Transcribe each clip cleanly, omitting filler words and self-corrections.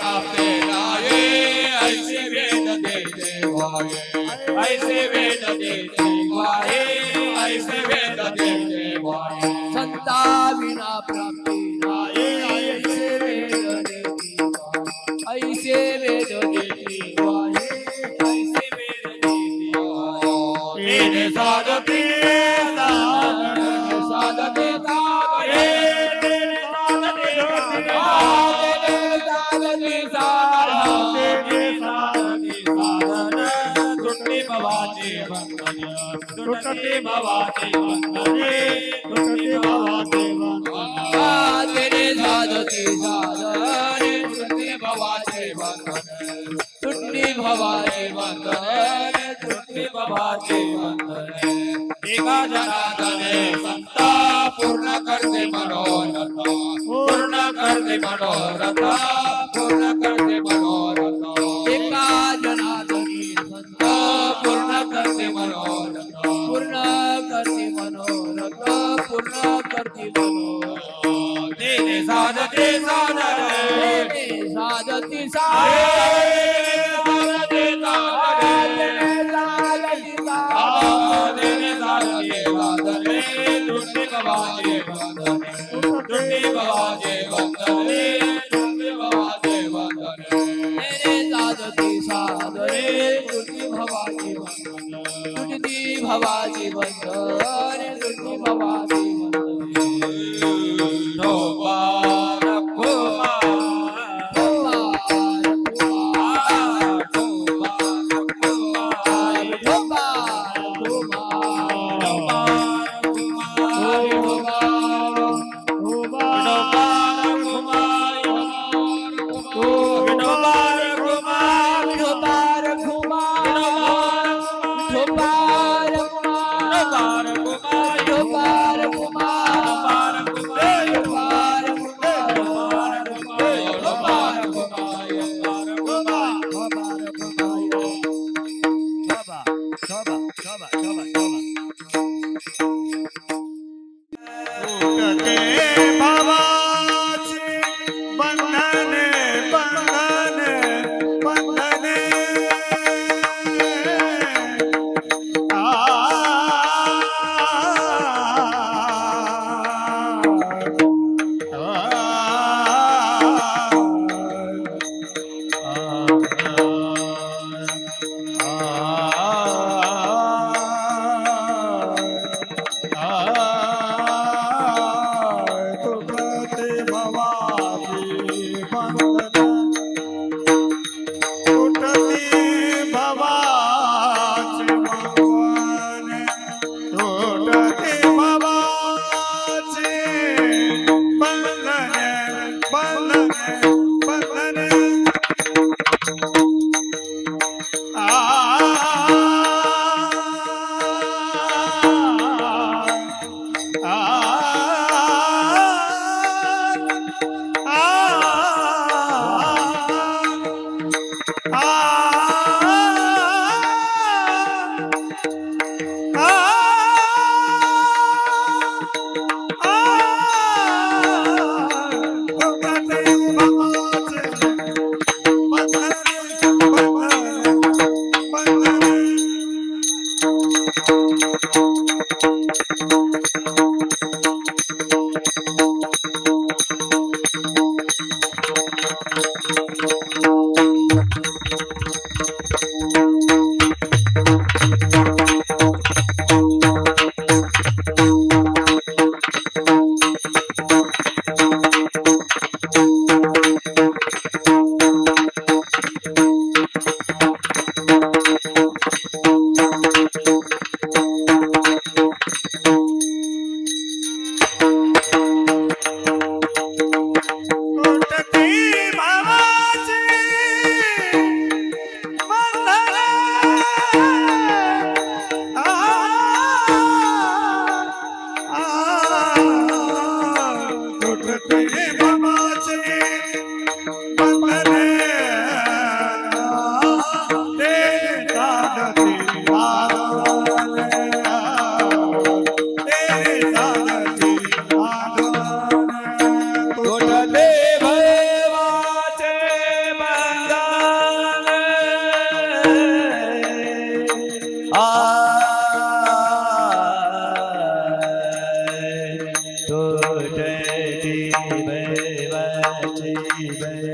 प्राप्ते नाये ऐसे वेद देते वाये ऐसे वेद देते वाये ऐसे वेद देते वाये संता विना प्राप्ती नाये ऐसे वेद देती वाये ऐसे वेद देती वाये ऐसे वेद देती वाये तेने साधते साधने साधते हे तेने साधते साधते साधते तुटते भवाचे बंधन तुटते भवाचे बंधन तुटते भवाचे बंधन तेरे साधते साधने तुटते भवाचे बंधन तुटते भवाचे बंधन तुटते भवाचे बंधन एका जनार्दने संता पूर्ण करते मनोरथ पूर्ण करते मनोरथ पूर्ण करते मनोरथ एका जनार्दनी संत पूर्ण करते मनोरथ पूर्ण करते मनोरथ पूर्ण करते मनोरथ तेने साधते साधने साधती हे साधते साधते साधने तेने साधते साधने तुटते भवाचे बंधन तुटते भवाचे बंधन तुटते भवाचे बंधन तेरे साधती साधने तुटती भवाची बंधन तुटती भवाची बंधन तुटती भवाची बंधन तुटती बैवाची बैल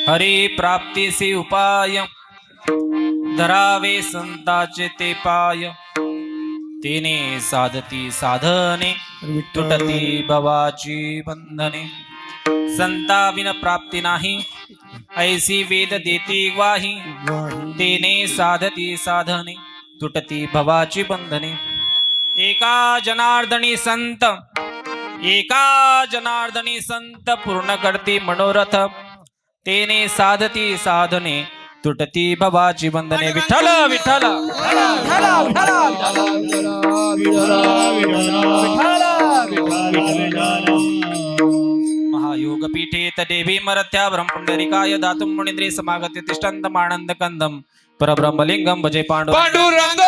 हरी प्राप्तीसी उपाय धरावे संताचे ते पाय तिने साधती साधने तुटती भवाची बंधने संता विन प्राप्ती नाही ऐसी वेद देती ग्वाही तिने साधती साधने तुटती भवाची बंधने एका जनार्दनी संत पूर्ण करती मनोरथ तेने साधती साधने तुटती भवाची बंधने विठ्ठल विठ्ठल महायोग पीठे तदेवी मरत्या ब्रह्मपुंडरिकाय दातुं मुनिन्द्रे समागते तिष्ठन्तमानन्द कंदम परब्रह्मलिंगम भजे पांडुरंग पांडुरंग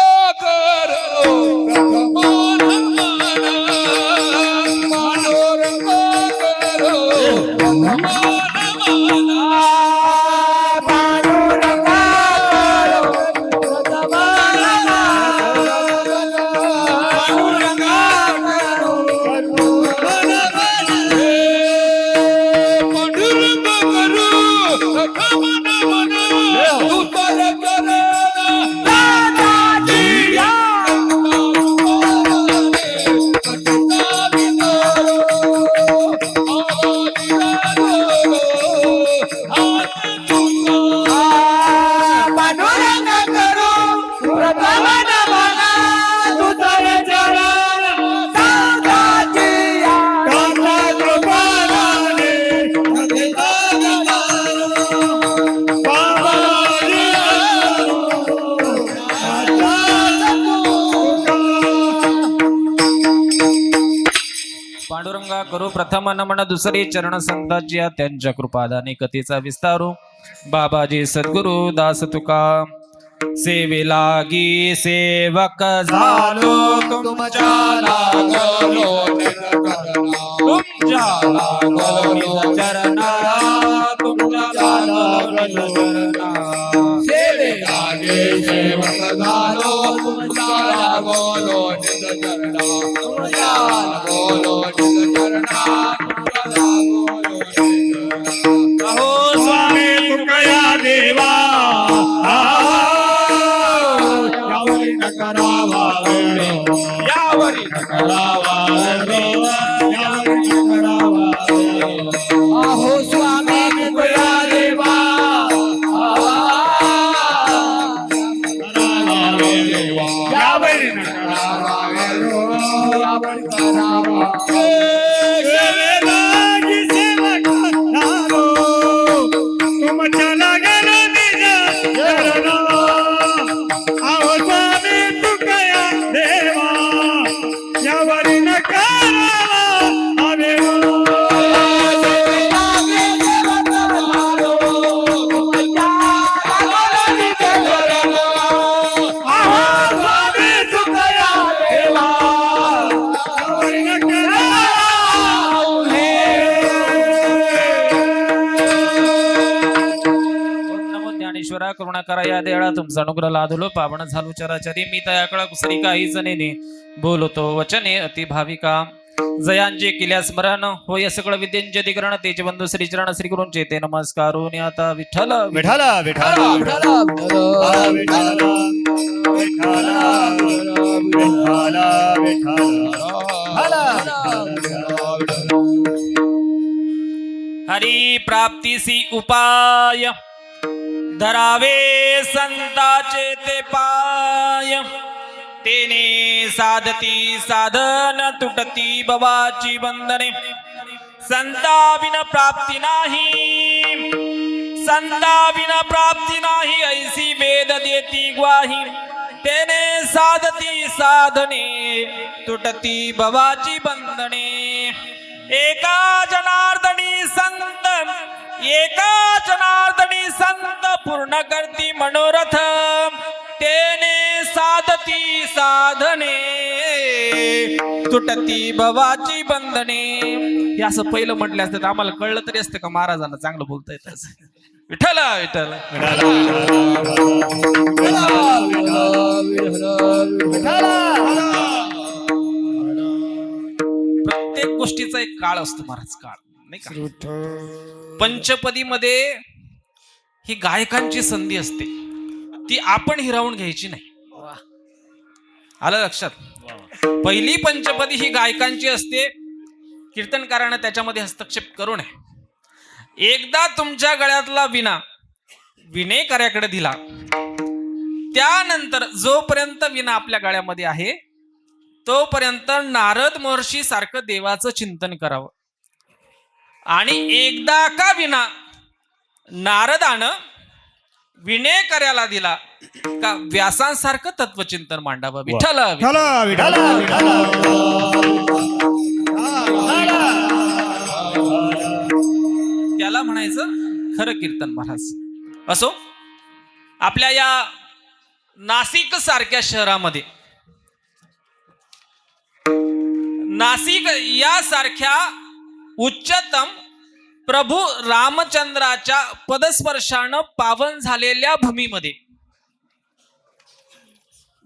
पांडुरंगा करू प्रथम नमन दुसरी चरण संतांची त्यांच्या कृपादाने कथेचा विस्तारू बाबाजी सद्गुरु दास तुका सेवे लागी सेवक झालो तुमच्या लागलो तुमच्या लागलो चरणा तुमच्या लागलो चरणा सेवे लागे सेवक झालो तुमच्या लागलो निज चरणा तुमच्या लागलो निज चरणा तुमच्या लागलो निज चरणा अहो स्वामी तुकया देवा यावरी न करावा वेळ यावरी न करावा वेळ यावरी न करावा वेळ अहो स्वामी कृपया देवा यावरी न करावा यावर करावा सेवेलागी सेवक झालो तुमच्या लागलो निज चरणा अहो स्वामी तुकया देवा यावरी न करावा वेळ नमो ज्ञानेश्वरा करुणा करा या देळा तुमचा अनुग्रह लादलो पावन झालो चराचरी मी तयाकळा कुसरी काहीच नेने बोलतो वचने अति भाविका जयांचे केल्या स्मरण होय सगळं विद्यांचे अधिकरण तेज बंधू श्रीचरण श्री गुरुंचे चेते नमस्कारून आता विठ्ठल विठाला विठाला विठाला विठाला विठाला हरी प्राप्तीसी उपाय धरावे संताचे ते पाय तेने साधती साधन तुटती भवाची बंधने संता बिन प्राप्ती नाही संता बिन प्राप्ती नाही ऐसी वेद देती ग्वाही तेने साधती साधने तुटती भवाची बंधने एका जनार्दनी संत एका जनार्दनी संत पूर्ण करती मनोरथ तेने साधती साधने तुटती भवाची बंधने हे असं पहिलं म्हटलं असतं तर आम्हाला कळलं तरी असतं का महाराजांना चांगलं बोलता येत असं विठ्ठल विठ्ठल प्रत्येक गोष्टीचा एक काळ असतो महाराज काळ नाही का पंचपदीमध्ये ही गायकांची संधी असते ती आपण हिरावून घ्यायची नाही आलं लक्षात पहिली पंचपदी ही गायकांची असते कीर्तनकारानं त्याच्यामध्ये हस्तक्षेप करू नये एकदा तुमच्या गळ्यातला विणा विणेकऱ्याकडे दिला त्यानंतर जोपर्यंत विणा आपल्या गळ्यामध्ये आहे तोपर्यंत नारद महर्षी सारखं देवाचं चिंतन करावं आणि एकदा का विना नारदानं विणेकऱ्याला दिला का व्यासांसारखं तत्वचिंतन मांडावं विठ्ठल विठाला विठाला त्याला म्हणायचं खरं कीर्तन महाराज असो आपल्या या नाशिक सारख्या शहरामध्ये नाशिक यासारख्या उच्चतम प्रभू रामचंद्राच्या पदस्पर्शानं पावन झालेल्या भूमीमध्ये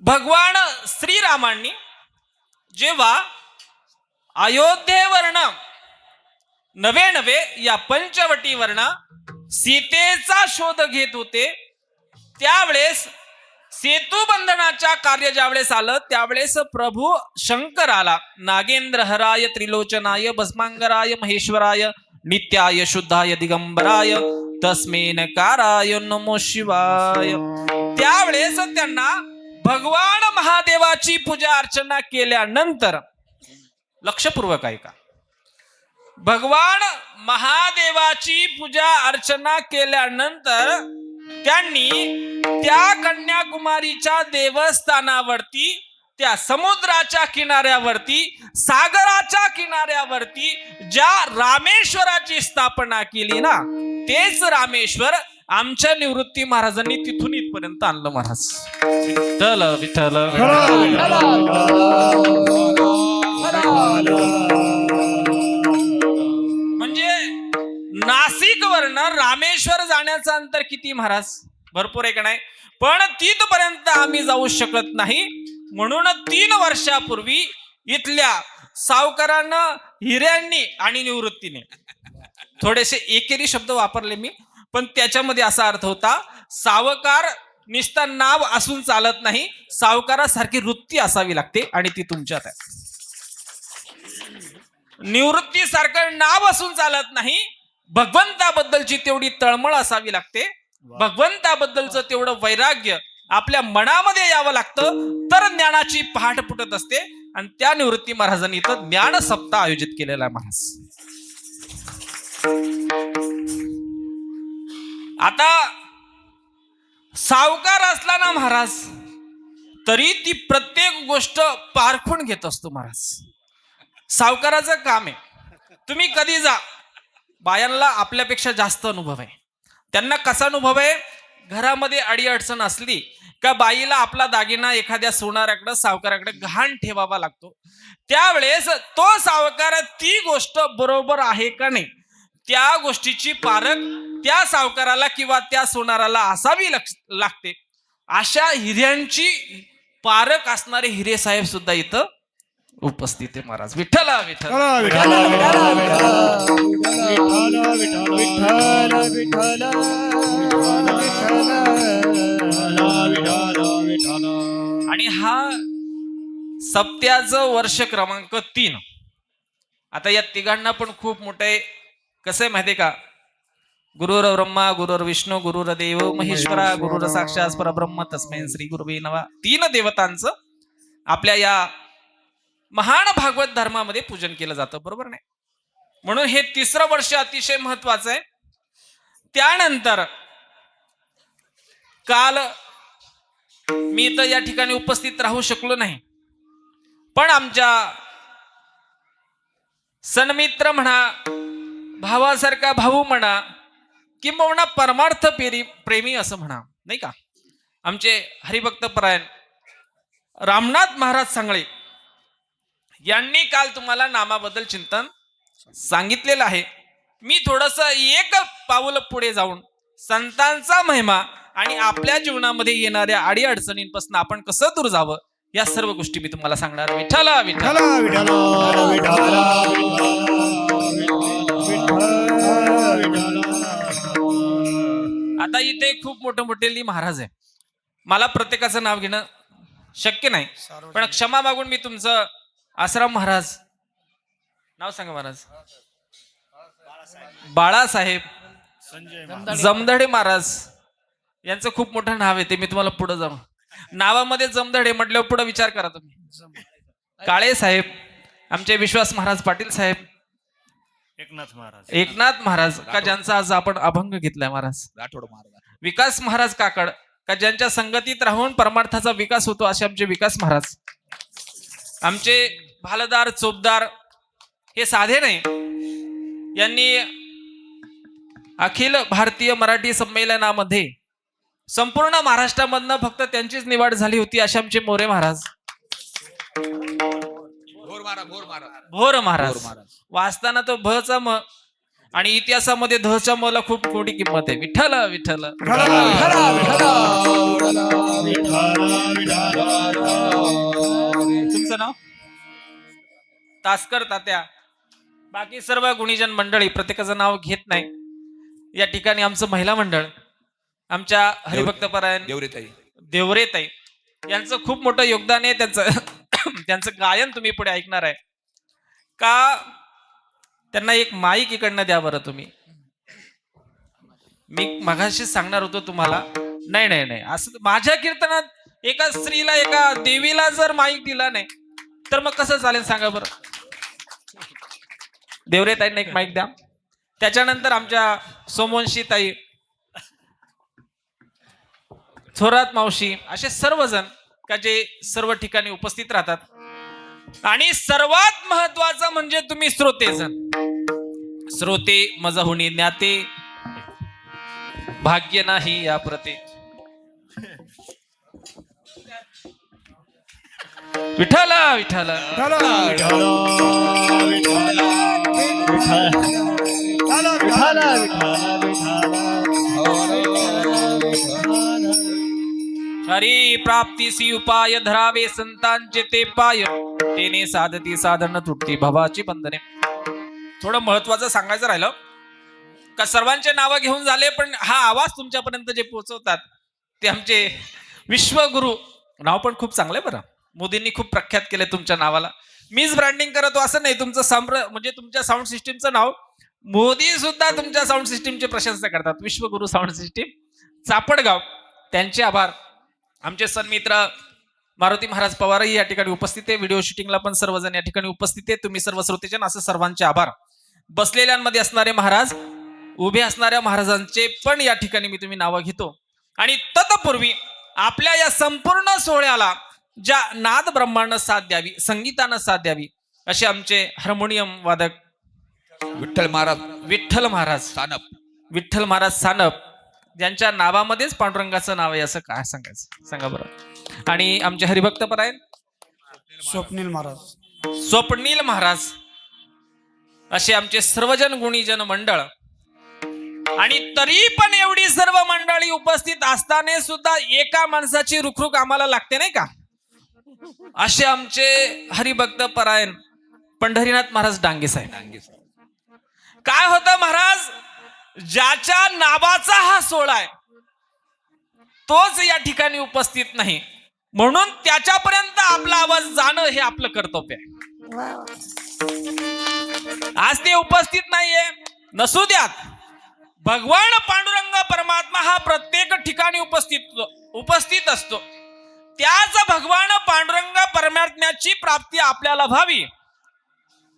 भगवान श्रीरामांनी जेव्हा अयोध्येवरनं नवे नवे या पंचवटीवरनं सीतेचा शोध घेत होते त्यावेळेस सेतुबंधनाच्या कार्य ज्यावेळेस आलं त्यावेळेस प्रभू शंकराला नागेंद्र हराय त्रिलोचनाय भस्मांगराय महेश्वराय नित्याय शुद्धाय दिगंबराय तस्मेन काराय नमो शिवाय त्यावेळेस त्यांना भगवान महादेवाची पूजा अर्चना केल्यानंतर लक्षपूर्वक ऐका भगवान महादेवाची पूजा अर्चना केल्यानंतर त्यांनी त्या कन्याकुमारीच्या देवस्थानावरती त्या समुद्राच्या किनाऱ्यावरती, सागराच्या किनाऱ्यावरती ज्या रामेश्वराची स्थापना केली ना, तेच रामेश्वर आमच्या निवृत्ती महाराजांनी तिथून इथपर्यंत आणलं महाराज. विठ्ठल विठ्ठल. म्हणजे नाशिक वरनं रामेश्वर जाण्याचं अंतर किती महाराज? भरपूर आहे का नाही? पण तिथपर्यंत आम्ही जाऊ शकत नाही, म्हणून 3 वर्षापूर्वी इथल्या सावकारानं, हिऱ्यांनी आणि निवृत्तीने थोडेसे एकेरी शब्द वापरले मी, पण त्याच्यामध्ये असा अर्थ होता, सावकार निस्ता नाव असून चालत नाही, सावकारासारखी वृत्ती असावी लागते आणि ती तुमच्यात आहे. निवृत्ती सारखं नाव असून चालत नाही, भगवंताबद्दलची तेवढी तळमळ असावी लागते, भगवंताबद्दलचं तेवढं वैराग्य आपल्या मनामध्ये यावं लागतं, तर ज्ञानाची पहाट फुटत असते. आणि त्या निवृत्ती महाराजांनी इथं ज्ञान सप्ताह आयोजित केलेला आहे महाराज. आता सावकार असला ना महाराज, तरी ती प्रत्येक गोष्ट पारखून घेत असतो महाराज. सावकाराचं काम आहे. तुम्ही कधी जा, बायांना आपल्यापेक्षा जास्त अनुभव आहे. त्यांना कसा अनुभव आहे? घरामध्ये अडीअडचण असली का बाईला आपला दागिना एखाद्या सोनाराकडे, सावकाराकडे गहाण ठेवावा लागतो. त्यावेळेस तो सावकार ती गोष्ट बरोबर आहे का नाही, त्या गोष्टीची पारख त्या सावकाराला किंवा त्या सोनाराला असावी लागते. अशा हिऱ्यांची पारख असणारे हिरे साहेब सुद्धा इथं उपस्थित आहे महाराज. विठ्ठल विठ्ठल. आणि हा सप्त्याचं वर्ष क्रमांक 3. आता या तिघांना पण खूप मोठे कसं आहे माहितीये का? गुरुर ब्रह्मा गुरुर विष्णू गुरुर देव महेश्वरा गुरुर साक्षात परब्रह्म तस्मै श्री गुरुवे नमः. 3 देवतांचं आपल्या या महान भागवत धर्मामध्ये पूजन केलं जातं, बरोबर नाही? म्हणून हे 3रं वर्ष अतिशय महत्वाचं आहे. त्यानंतर काल मी तर या ठिकाणी उपस्थित राहू शकलो नाही, पण आमच्या सन्मित्र म्हणा, भावासारखा भाऊ म्हणा, किंबहुना परमार्थ प्रेमी असं म्हणा, नाही का, आमचे हरिभक्त परायण रामनाथ महाराज सांगळे यांनी काल तुम्हाला नामाबद्दल चिंतन सांगितलेलं आहे. मी थोडस एक पाऊल पुढे जाऊन संतांचा महिमा आणि आपल्या जीवनामध्ये येणाऱ्या अडीअडचणींपासून आपण कसं दूर जावं या सर्व गोष्टी मी तुम्हाला सांगणार. विठ्ठल विठ्ठल. आता इथे खूप मोठे महाराज आहे, मला प्रत्येकाचं नाव घेणं शक्य नाही, पण क्षमा मागून मी तुमचं आसाराम महाराज, नाव सांगा महाराज, बाळासाहेब जमधडे महाराज यांचं खूप मोठं नाव आहे, ते मी तुम्हाला पुढे जाऊन नावामध्ये जमधडे म्हटल्यावर पुढे विचार करा तुम्ही. काळे साहेब, आमचे विश्वास महाराज पाटील साहेब, एकनाथ महाराज का ज्यांचा आज आपण अभंग घेतलाय महाराज, राठोड महाराज, विकास महाराज काकड का ज्यांच्या संगतीत राहून परमार्थाचा विकास होतो असे आमचे विकास महाराज, आमचे भालदार चोपदार हे साधे नाही, यांनी अखिल भारतीय मराठी संमेलनामध्ये संपूर्ण महाराष्ट्रामधनं फक्त त्यांचीच निवड झाली होती असे आमचे मोरे महाराज, भोर महाराज. वाचताना तो भचा म आणि इतिहासामध्ये धच्या मला खूप मोठी किंमत आहे. विठ्ठल विठ्ठल. तुमचं नाव? तासकर तात्या. बाकी सर्व गुणीजन मंडळी, प्रत्येकाचं नाव घेत नाही. या ठिकाणी आमचं महिला मंडळ, आमच्या हरिभक्तपरायण देवरेताई यांचं खूप मोठं योगदान आहे. त्यांचं गायन तुम्ही पुढे ऐकणार आहे का? त्यांना एक माईक इकडनं द्या बरं तुम्ही. मी मगाशी सांगणार होतो तुम्हाला, नाही असं माझ्या कीर्तनात एका स्त्रीला, एका देवीला जर माईक दिला नाही तर मग कसं चालेल सांगा बरं. देवरेताईंना एक माईक द्या. त्याच्यानंतर आमच्या सोमवंशी ताई, थोरात मावशी, असे सर्वजण का जे सर्व ठिकाणी उपस्थित राहतात आणि सर्वात महत्वाचं म्हणजे तुम्ही श्रोतेजन. श्रोते मज होणी ज्ञाते भाग्य नाही या प्रते. विठ्ठला विठ्ठला हरी प्राप्तीसी उपाय धरावे संतांचे ते पाय, तेने साधती साधन तुटती भवाची बंधने. थोडं महत्वाचं सांगायचं राहिलं का सर्वांचे नावं घेऊन झाले, पण हा आवाज तुमच्यापर्यंत जे पोहोचवतात ते आमचे विश्वगुरु. नाव पण खूप चांगलं आहे बरं, मोदींनी खूप प्रख्यात केले तुमच्या नावाला. मीच ब्रँडिंग करतो असं नाही, तुमचं म्हणजे तुमच्या साऊंड सिस्टीमचं नाव मोदी सुद्धा तुमच्या साऊंड सिस्टीमची प्रशंसा करतात. विश्वगुरु साऊंड सिस्टीम चापडगाव, त्यांचे आभार. आमचे सन्मित्र मारुती महाराज पवारही या ठिकाणी उपस्थित आहे. व्हिडिओ शूटिंगला पण सर्वजण या ठिकाणी उपस्थित आहे. तुम्ही सर्व श्रोतेजन असं सर्वांचे आभार. बसलेल्यांमध्ये असणारे महाराज, उभे असणाऱ्या महाराजांचे पण या ठिकाणी मी तुम्ही नावं घेतो. आणि तत्पूर्वी आपल्या या संपूर्ण सोहळ्याला ज्या नाद ब्रह्मांड साथ द्यावी, संगीतानं साथ द्यावी, असे आमचे हार्मोनियम वादक विठ्ठल महाराज सानप, ज्यांच्या नावामध्येच पांडुरंगाचं नाव आहे असं काय सांगायचं सांगा बरं. आणि आमचे हरिभक्त परायण स्वप्नील महाराज असे आमचे सर्वजन गुणीजन मंडळ. आणि तरी पण एवढी सर्व मंडळी उपस्थित असताना सुद्धा एका माणसाची रुखरुख आम्हाला लागते नाही का, असे आमचे हरिभक्त परायण पंढरीनाथ महाराज डांगे साहेब. काय होतं महाराज, ज्याच्या नावाचा हा सोहळा आहे तोच या ठिकाणी उपस्थित नाही, म्हणून त्याच्यापर्यंत आपला आवाज जाणं हे आपलं कर्तव्य आहे. आज ते उपस्थित नाहीये, नसू द्यात. भगवान पांडुरंग परमात्मा हा प्रत्येक ठिकाणी उपस्थित असतो. त्याच भगवान पांडुरंग परमात्म्याची प्राप्ती आपल्याला व्हावी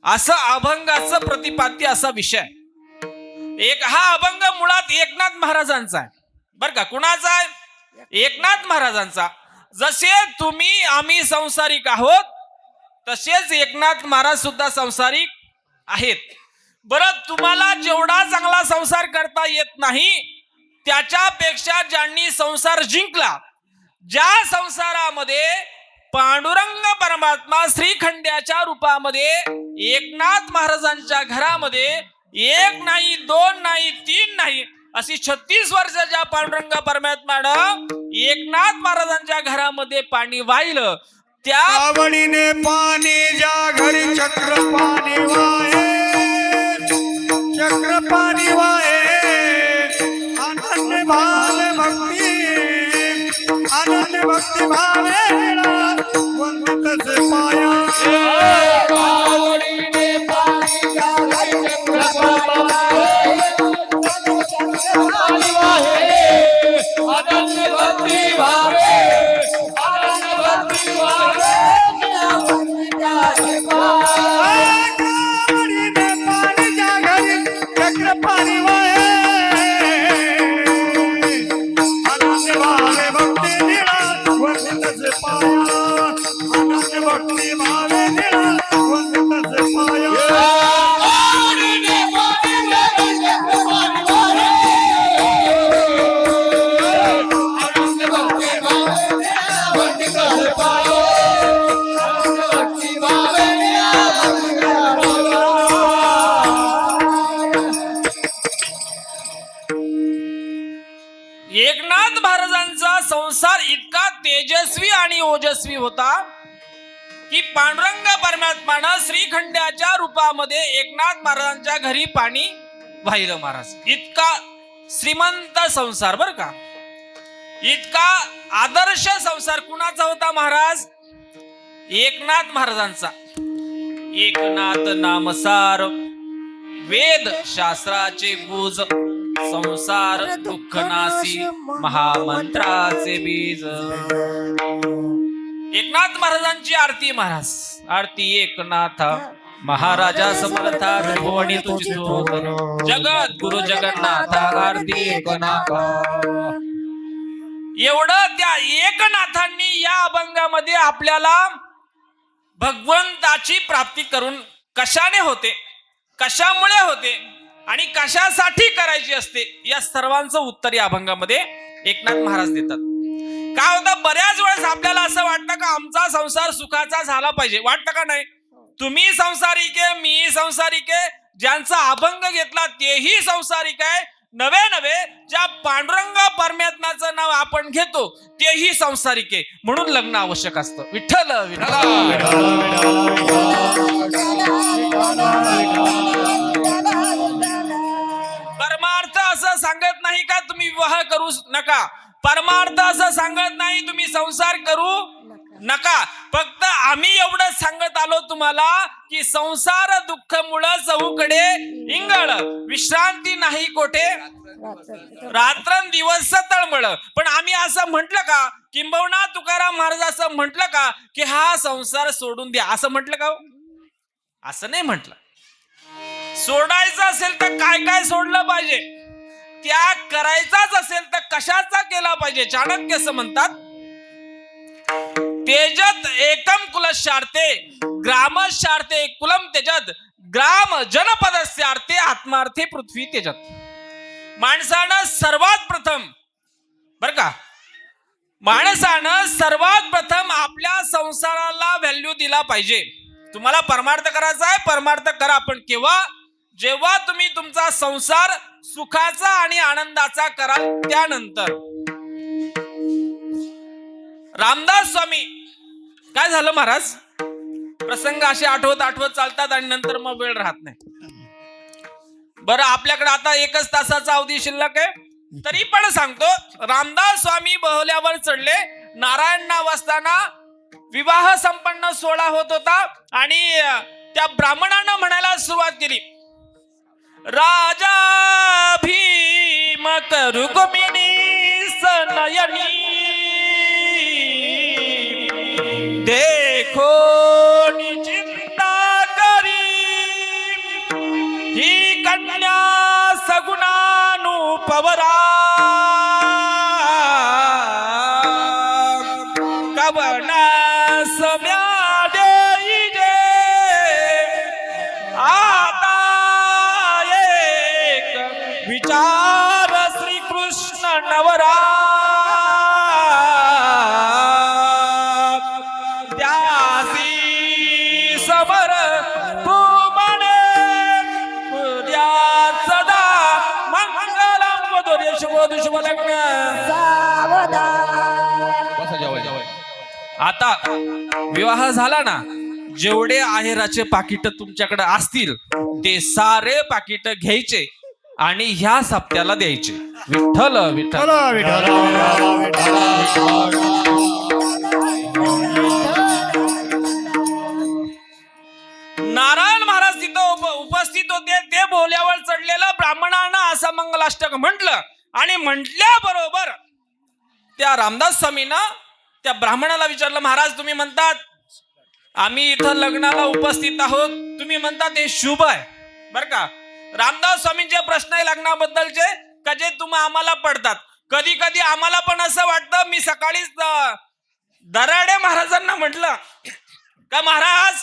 असं अभंगाचं प्रतिपाद्य असा विषय. एक हा अभंग मुळात एकनाथ महाराजांचा आहे बर का. कुणाचा आहे? एकनाथ महाराजांचा. जसे तुम्ही आम्ही संसारिक आहोत तसेच एकनाथ महाराज सुद्धा संसारिक आहेत. बरं, तुम्हाला जेवढा चांगला संसार करता येत नाही त्याच्यापेक्षा ज्यांनी संसार जिंकला, ज्या संसारामध्ये पांडुरंग परमात्मा श्रीखंड्याच्या रूपामध्ये एकनाथ महाराजांच्या घरामध्ये एक नाही, दोन नाही, तीन नाही, अशी 36 वर्षाच्या पांडुरंग परमात्म्यानं एकनाथ महाराजांच्या घरामध्ये पाणी वाहिलं. त्या आवडीने पाणी ज्या घरी चक्र पाणी वाहे, आनंद भक्ती भावेला वंदित से पाया. एकनाथ महाराजांचा संसार इतका तेजस्वी आणि ओजस्वी होता की पांडुरंग परमात्मानं श्रीखंड्याच्या रूपामध्ये एकनाथ महाराजांच्या घरी पाणी वाहिलं. महाराज इतका श्रीमंत संसार बर का, इतका आदर्श संसार कुणाचा होता महाराज? एकनाथ महाराजांचा. एकनाथ नामसार वेद शास्त्राचे गुज, संसार दुःखनासी महामंत्राचे बीज. एकनाथ महाराजांची आरती. महाराज आरती एकनाथा महाराजा समर्था त्रिभुवनी तुझी जगत गुरु जगन्नाथा आरती एकनाथा. एवढं त्या एकनाथांनी या अभंगामध्ये आपल्याला भगवंताची प्राप्ती करून कशाने होते, कशामुळे होते आणि कशासाठी करायची असते, या सर्वांचं उत्तर या अभंगामध्ये एकनाथ महाराज देतात. काय होतं, बऱ्याच वेळेस आपल्याला असं वाटतं का आमचा संसार सुखाचा झाला पाहिजे, वाटतं का नाही? तुम्ही संसारिक आहे, मी संसारिक आहे, ज्यांचा अभंग घेतला तेही संसारिक आहे, नवे नवे ज्या पांडुरंग परमात्म्याचं नाव आपण घेतो तेही संसारिक आहे. म्हणून लग्न आवश्यक असतं. विठ्ठल परमार्थ असं सांगत नाही का तुम्ही विवाह करू नका, परमार्थ असं सांगत नाही तुम्ही संसार करू नका. फक्त आम्ही एवढं सांगत आलो तुम्हाला की संसार दुःख मुळे चहूकडे इंगळ, विश्रांती नाही कोठे रात्रंदिवस तळमळ. पण आम्ही असं म्हटलं का, किंबहुना तुकाराम महाराज असं म्हटलं का की हा संसार सोडून द्या, असं म्हटलं का? असं नाही म्हटलं. सोडायचं असेल तर काय काय सोडलं पाहिजे, त्याग करायचाच असेल तर कशाचा केला पाहिजे. चाणक्य असं म्हणतात, तेजत एकम कुलशार्थे ग्रामशार्थे कुलम तेजत ग्राम जनपदस्यार्थे आत्मार्थे पृथ्वी तेजत. माणसानं सर्वात प्रथम बर का, माणसानं सर्वात प्रथम आपल्या संसाराला व्हॅल्यू दिला पाहिजे. तुम्हाला परमार्थ करायचा आहे, परमार्थ करा, पण केव्हा? जेव्हा तुम्ही तुमचा संसार सुखाचा आणि आनंदाचा कराल त्यानंतर. रामदास स्वामी, काय झालं महाराज, प्रसंग असे आठवत आठवत चालतात आणि नंतर मग वेळ राहत नाही. बरं, आपल्याकडे आता 1 तासाचा अवधी शिल्लक आहे, तरी पण सांगतो. रामदास स्वामी बहल्यावर चढले, नारायण नाव असताना विवाह संपन्न सोहळा होत होता आणि त्या ब्राह्मणानं म्हणायला सुरुवात केली, राजा भीम रुक्मिणी सनयनी देखो चिंता करी, ही कन्या सगुणानुपवरा कवना सम्या देईजे आता एक विचार श्रीकृष्ण नवरा त्यासी समर तू म्हणे सदा मंगलम वधुरे शुभ शुभ लग्न. आता विवाह झाला ना, जेवढे आहेराचे पाकिट तुमच्याकडे असतील ते सारे पाकिट घ्यायचे आणि ह्या सप्त्याला द्यायचे. विठ्ठल विठ्ठल. नारायण महाराज तिथं उपस्थित होते. ते बोल्यावर चढलेलं ब्राह्मणानं असं मंगलाष्टक म्हटलं आणि म्हटल्याबरोबर त्या रामदास स्वामीनं त्या ब्राह्मणाला विचारलं, महाराज तुम्ही म्हणतात आम्ही इथं लग्नाला उपस्थित आहोत, तुम्ही म्हणतात हे शुभ आहे बर का. रामदास स्वामींचे प्रश्न आहे लग्नाबद्दलचे का जे तुम्ही आम्हाला पडतात. कधी कधी आम्हाला पण असं वाटतं. मी सकाळीच दराडे महाराजांना म्हटलं का महाराज,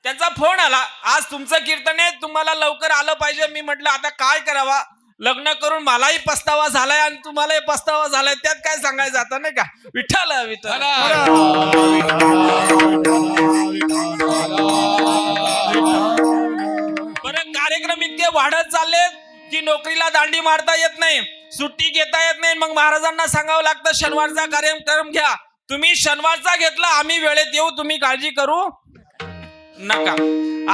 त्यांचा फोन आला, आज तुमचं कीर्तन आहे, तुम्हाला लवकर आलं पाहिजे. मी म्हटलं आता काय करावा, लग्न करून मलाही पस्तावा झालाय आणि तुम्हालाही पस्तावा झालाय, त्यात काय सांगायचं आता, नाही का. विठ्ठल विठ्ठल. बरं, कार्यक्रम इतके वाढत चालले की नोकरीला दांडी मारता येत नाही, सुट्टी घेता येत नाही. मग महाराजांना सांगावं लागतं शनिवारचा कार्यक्रम घ्या. तुम्ही शनिवारचा घेतला, आम्ही वेळेत येऊ, तुम्ही काळजी करू नका.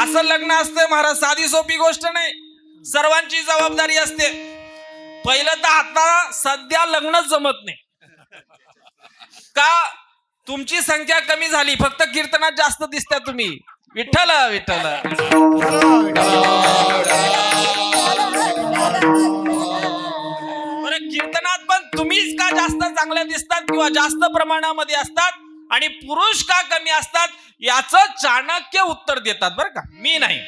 असं लग्न असतं महाराज, साधी सोपी गोष्ट नाही, सर्वांची जबाबदारी असते. पहिलं तर आता सध्या लग्नच जमत नाही का, तुमची संख्या कमी झाली, फक्त कीर्तनात जास्त दिसत्या तुम्ही. विठ्ठल विठ्ठल. बरं, कीर्तनात पण तुम्हीच का जास्त चांगल्या दिसतात किंवा जास्त प्रमाणामध्ये असतात आणि पुरुष का कमी असतात, याचं चाणक्य उत्तर देतात बरं का, मी नाही.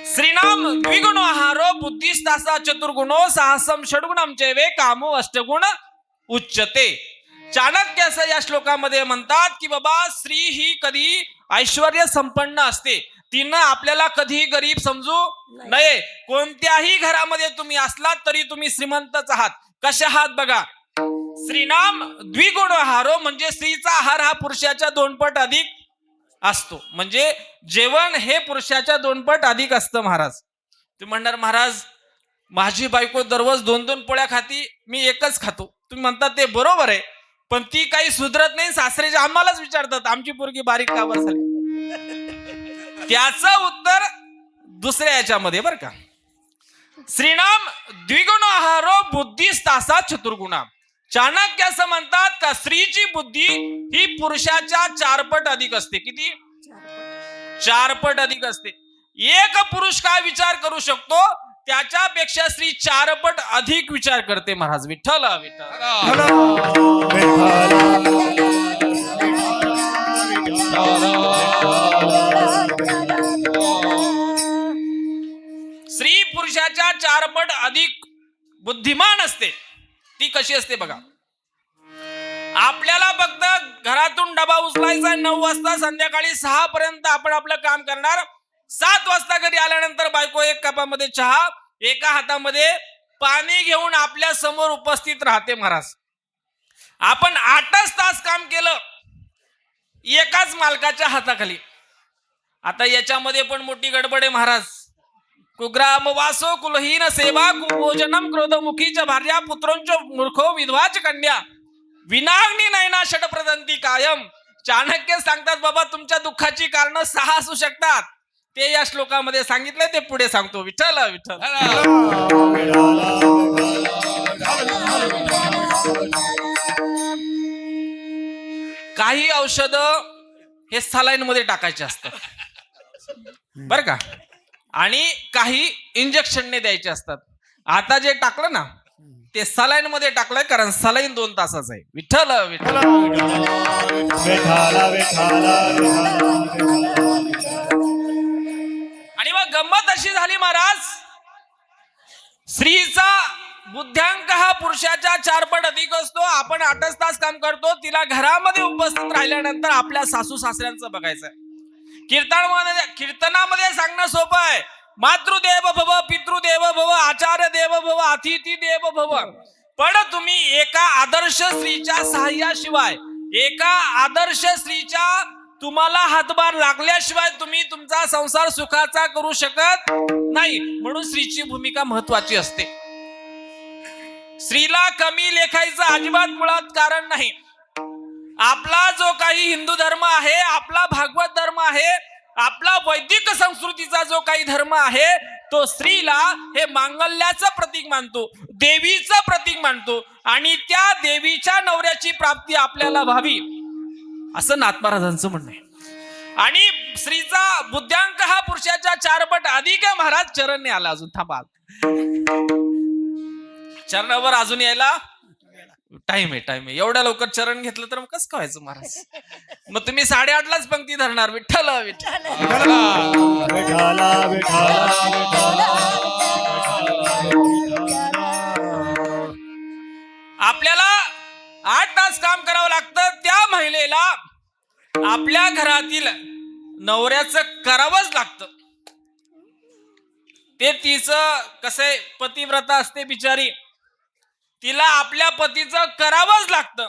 श्रीनाम द्विगुण आहारो बुद्धिस्तासा चतुर्गुणो साहसम षडगुणम चैवे कामो अष्टगुण उच्चते. चाणक्य असं या श्लोकामध्ये म्हणतात की बाबा स्त्री ही कधी ऐश्वर्य संपन्न असते, तिनं आपल्याला कधी गरीब समजू नये. कोणत्याही घरामध्ये तुम्ही असलात तरी तुम्ही श्रीमंतच आहात. कशा आहात बघा. श्रीनाम द्विगुण आहारो, म्हणजे स्त्रीचा आहार हा पुरुषाच्या 2 पट अधिक असतो. म्हणजे जेवण हे पुरुषाच्या 2 पट अधिक असतं महाराज. तुम्ही म्हणणार महाराज माझी बायको दररोज 2-2 पोळ्या खाती, मी एकच खातो. तुम्ही म्हणतात ते बरोबर आहे, पण ती काही सुधरत नाही. सासरेचे आम्हालाच विचारतात आमची पोरगी बारीक का बरं झाली. त्याचं उत्तर दुसऱ्या याच्यामध्ये बरं का. श्रीनाम द्विगुण आहारो बुद्धिस्तासा चतुर्गुणा. चाणक्य असं म्हणतात का स्त्रीची बुद्धी ही पुरुषाच्या 4 पट अधिक असते. किती? 4 पट अधिक असते. एक पुरुष काय विचार करू शकतो त्याच्यापेक्षा स्त्री 4 पट अधिक विचार करते महाराज. विठ्ठल विठ्ठल. स्त्री पुरुषाच्या 4 पट अधिक बुद्धिमान असते. ती कशी असते बघा. आपल्याला फक्त घरातून डबा उचलायचा 9 वाजता, संध्याकाळी 6 पर्यंत आपण आपलं काम करणार. 7 वाजता घरी आल्यानंतर बायको 1 कपामध्ये चहा, एका हातामध्ये पाणी घेऊन आपल्या समोर उपस्थित राहते महाराज. आपण 8च तास काम केलं एकाच मालकाच्या हाताखाली. आता याच्यामध्ये पण मोठी गडबड आहे महाराज. कुग्राम वासो कुलहीन सेवा कुभोजनम क्रोधमुखीच भार्या पुत्रोंच मूर्खो विधवाच कन्या विनाग्नी नयना षटप्रदंती कायम. चाणक्य सांगतात बाबा तुमच्या दुःखाची कारण 6 असू शकतात. ते या श्लोकामध्ये सांगितलंय, ते पुढे सांगतो. विठ्ठल विठ्ठल. काही औषध हे सलाईन मध्ये टाकायचे असतात बर का, आणि काही इंजेक्शनने द्यायचे असतात. आता जे टाकलं ना ते सलाईन मध्ये टाकलंय, कारण सलाईन 2 तासाचं आहे. विठ्ठल विठ्ठल. आणि मग गंमत अशी झाली महाराज, स्त्रीचा बुद्ध्यांक हा पुरुषाच्या 4 पट अधिक असतो. आपण 8च तास काम करतो. तिला घरामध्ये उपस्थित राहिल्यानंतर आपल्या सासू सासऱ्यांचं बघायचंय. कीर्तनामध्ये सांगणं सोपं आहे. मातृदेव भव, पितृदेव भव, आचार्य देव भव, अतिथी देव भव. पण तुम्ही एका आदर्श स्त्रीच्या सहाय्याशिवाय, एका आदर्श स्त्रीच्या तुम्हाला हातभार लागल्याशिवाय तुम्ही तुमचा संसार सुखाचा करू शकत नाही. म्हणून स्त्रीची भूमिका महत्वाची असते. स्त्रीला कमी लेखायचं अजिबात मुळात कारण नाही. आपला जो काही हिंदू धर्म आहे, आपला भागवत धर्म आहे, आपला वैदिक संस्कृतीचा जो काही धर्म आहे, तो स्त्रीला हे मांगल्याचं प्रतीक मानतो, देवीचं प्रतीक मानतो. आणि त्या देवीच्या नवऱ्याची प्राप्ती आपल्याला व्हावी असं नाथ महाराजांचं म्हणणं आहे. आणि स्त्रीचा बुद्ध्यांक हा पुरुषाच्या 4 पट अधिक आहे. महाराज चरण नाही आला अजून, थांबा. चरणावर अजून यायला टाइम आहे. एवढ्या लवकर चरण घेतलं तर मग कसं व्हायचं महाराज. मग तुम्ही 8:30लाच पंक्ती धरणार. विठ्ठल विठ्ठल. आपल्याला 8 तास काम करावं लागतं. त्या महिलेला आपल्या घरातील नवऱ्याचं करावंच लागतं. ते तिचं कसं पतिव्रता असते बिचारी, तिला आपल्या पतीचं करावंच लागतं,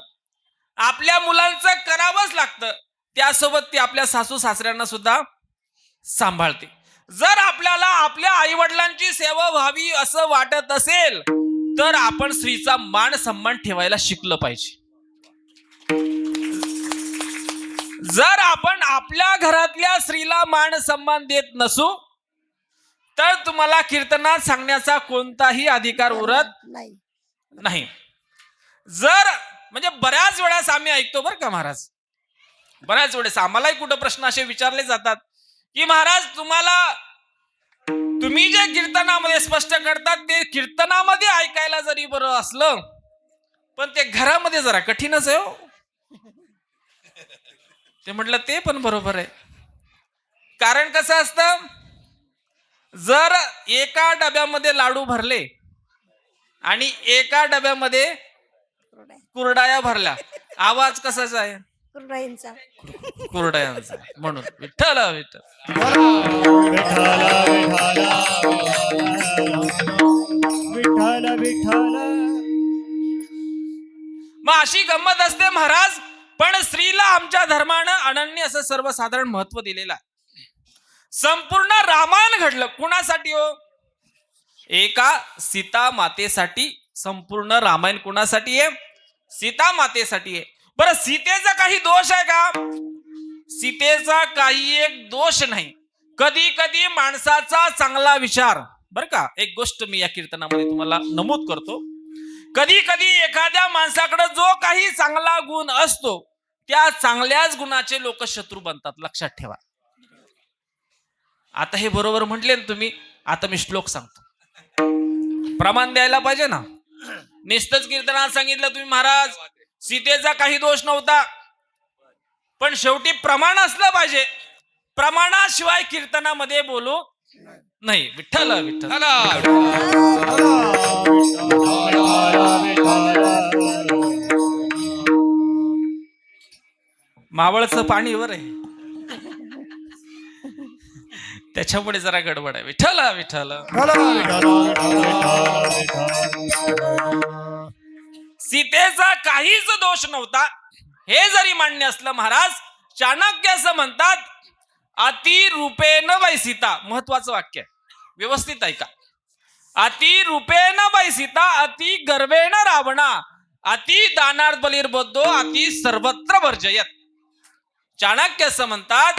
आपल्या मुलांचं करावंच लागतं. त्यासोबत ती आपल्या सासू सासऱ्यांना सुद्धा सांभाळते. जर आपल्याला आपल्या आई वडिलांची सेवा व्हावी असं वाटत असेल तर आपण स्त्रीचा मान सन्मान ठेवायला शिकलं पाहिजे. जर आपण आपल्या घरातल्या स्त्रीला मान सन्मान देत नसू तर तुम्हाला कीर्तनात सांगण्याचा कोणताही अधिकार उरत नाही. जर म्हणजे बऱ्याच वेळेस आम्ही ऐकतो बरं का महाराज, बऱ्याच वेळेस आम्हालाही कुठं प्रश्न असे विचारले जातात की महाराज तुम्ही जे कीर्तनामध्ये स्पष्ट करतात ते कीर्तनामध्ये ऐकायला जरी बरं असलं पण ते घरामध्ये जरा कठीणच आहे हो. ते म्हटलं ते पण बरोबर आहे. कारण कसं असतं, जर एका डब्यामध्ये लाडू भरले आणि एका डब्यामध्ये कुरडाया भरल्या. आवाज कसाचा आहे? कुरडाईंचा. कुरडयांचा. म्हणून विठ्ठल विठ्ठल. विठ्ठल विठ्ठल. मग अशी गंमत असते महाराज. पण स्त्रीला आमच्या धर्मानं अनन्य असं सर्वसाधारण महत्व दिलेलं आहे. संपूर्ण रामायण घडलं कुणासाठी हो? एका सीता मातेसाठी. संपूर्ण रामायण कुणासाठी आहे? सीता मातेसाठी आहे. बरं, सीतेचा काही दोष आहे का? सीतेचा काही एक दोष नाही. कधी कधी माणसाचा चांगला विचार, बरं का, एक गोष्ट मी या कीर्तनामध्ये तुम्हाला नमूद करतो. कधी कधी एखाद्या माणसाकडे जो काही चांगला गुण असतो त्या चांगल्याच गुणाचे लोक शत्रू बनतात. लक्षात ठेवा. आता हे बरोबर म्हटले ना तुम्ही. आता मी श्लोक सांगतो. प्रमाण द्यायला पाहिजे ना. निस्तच कीर्तनात सांगितलं तुम्ही महाराज सीतेचा काही दोष नव्हता, पण शेवटी प्रमाण असलं पाहिजे. प्रमाणाशिवाय कीर्तनामध्ये बोलू नाही. विठ्ठल विठ्ठल. मावळचं पाणी वर आहे त्याच्यामुळे जरा गडबड आहे. विठ्ठल विठ्ठल. सीतेचा काहीच दोष नव्हता हे जरी मान्य असलं महाराज, चाणक्य असं म्हणतात अति रूपेन वै सीता. महत्वाचं वाक्य आहे, व्यवस्थित ऐका. अति रूपेन वै सीता अति गर्वेण रावणा अति दानार्थ बलिर्बद्धो अति सर्वत्र वर्जयत. चाणक्य असं म्हणतात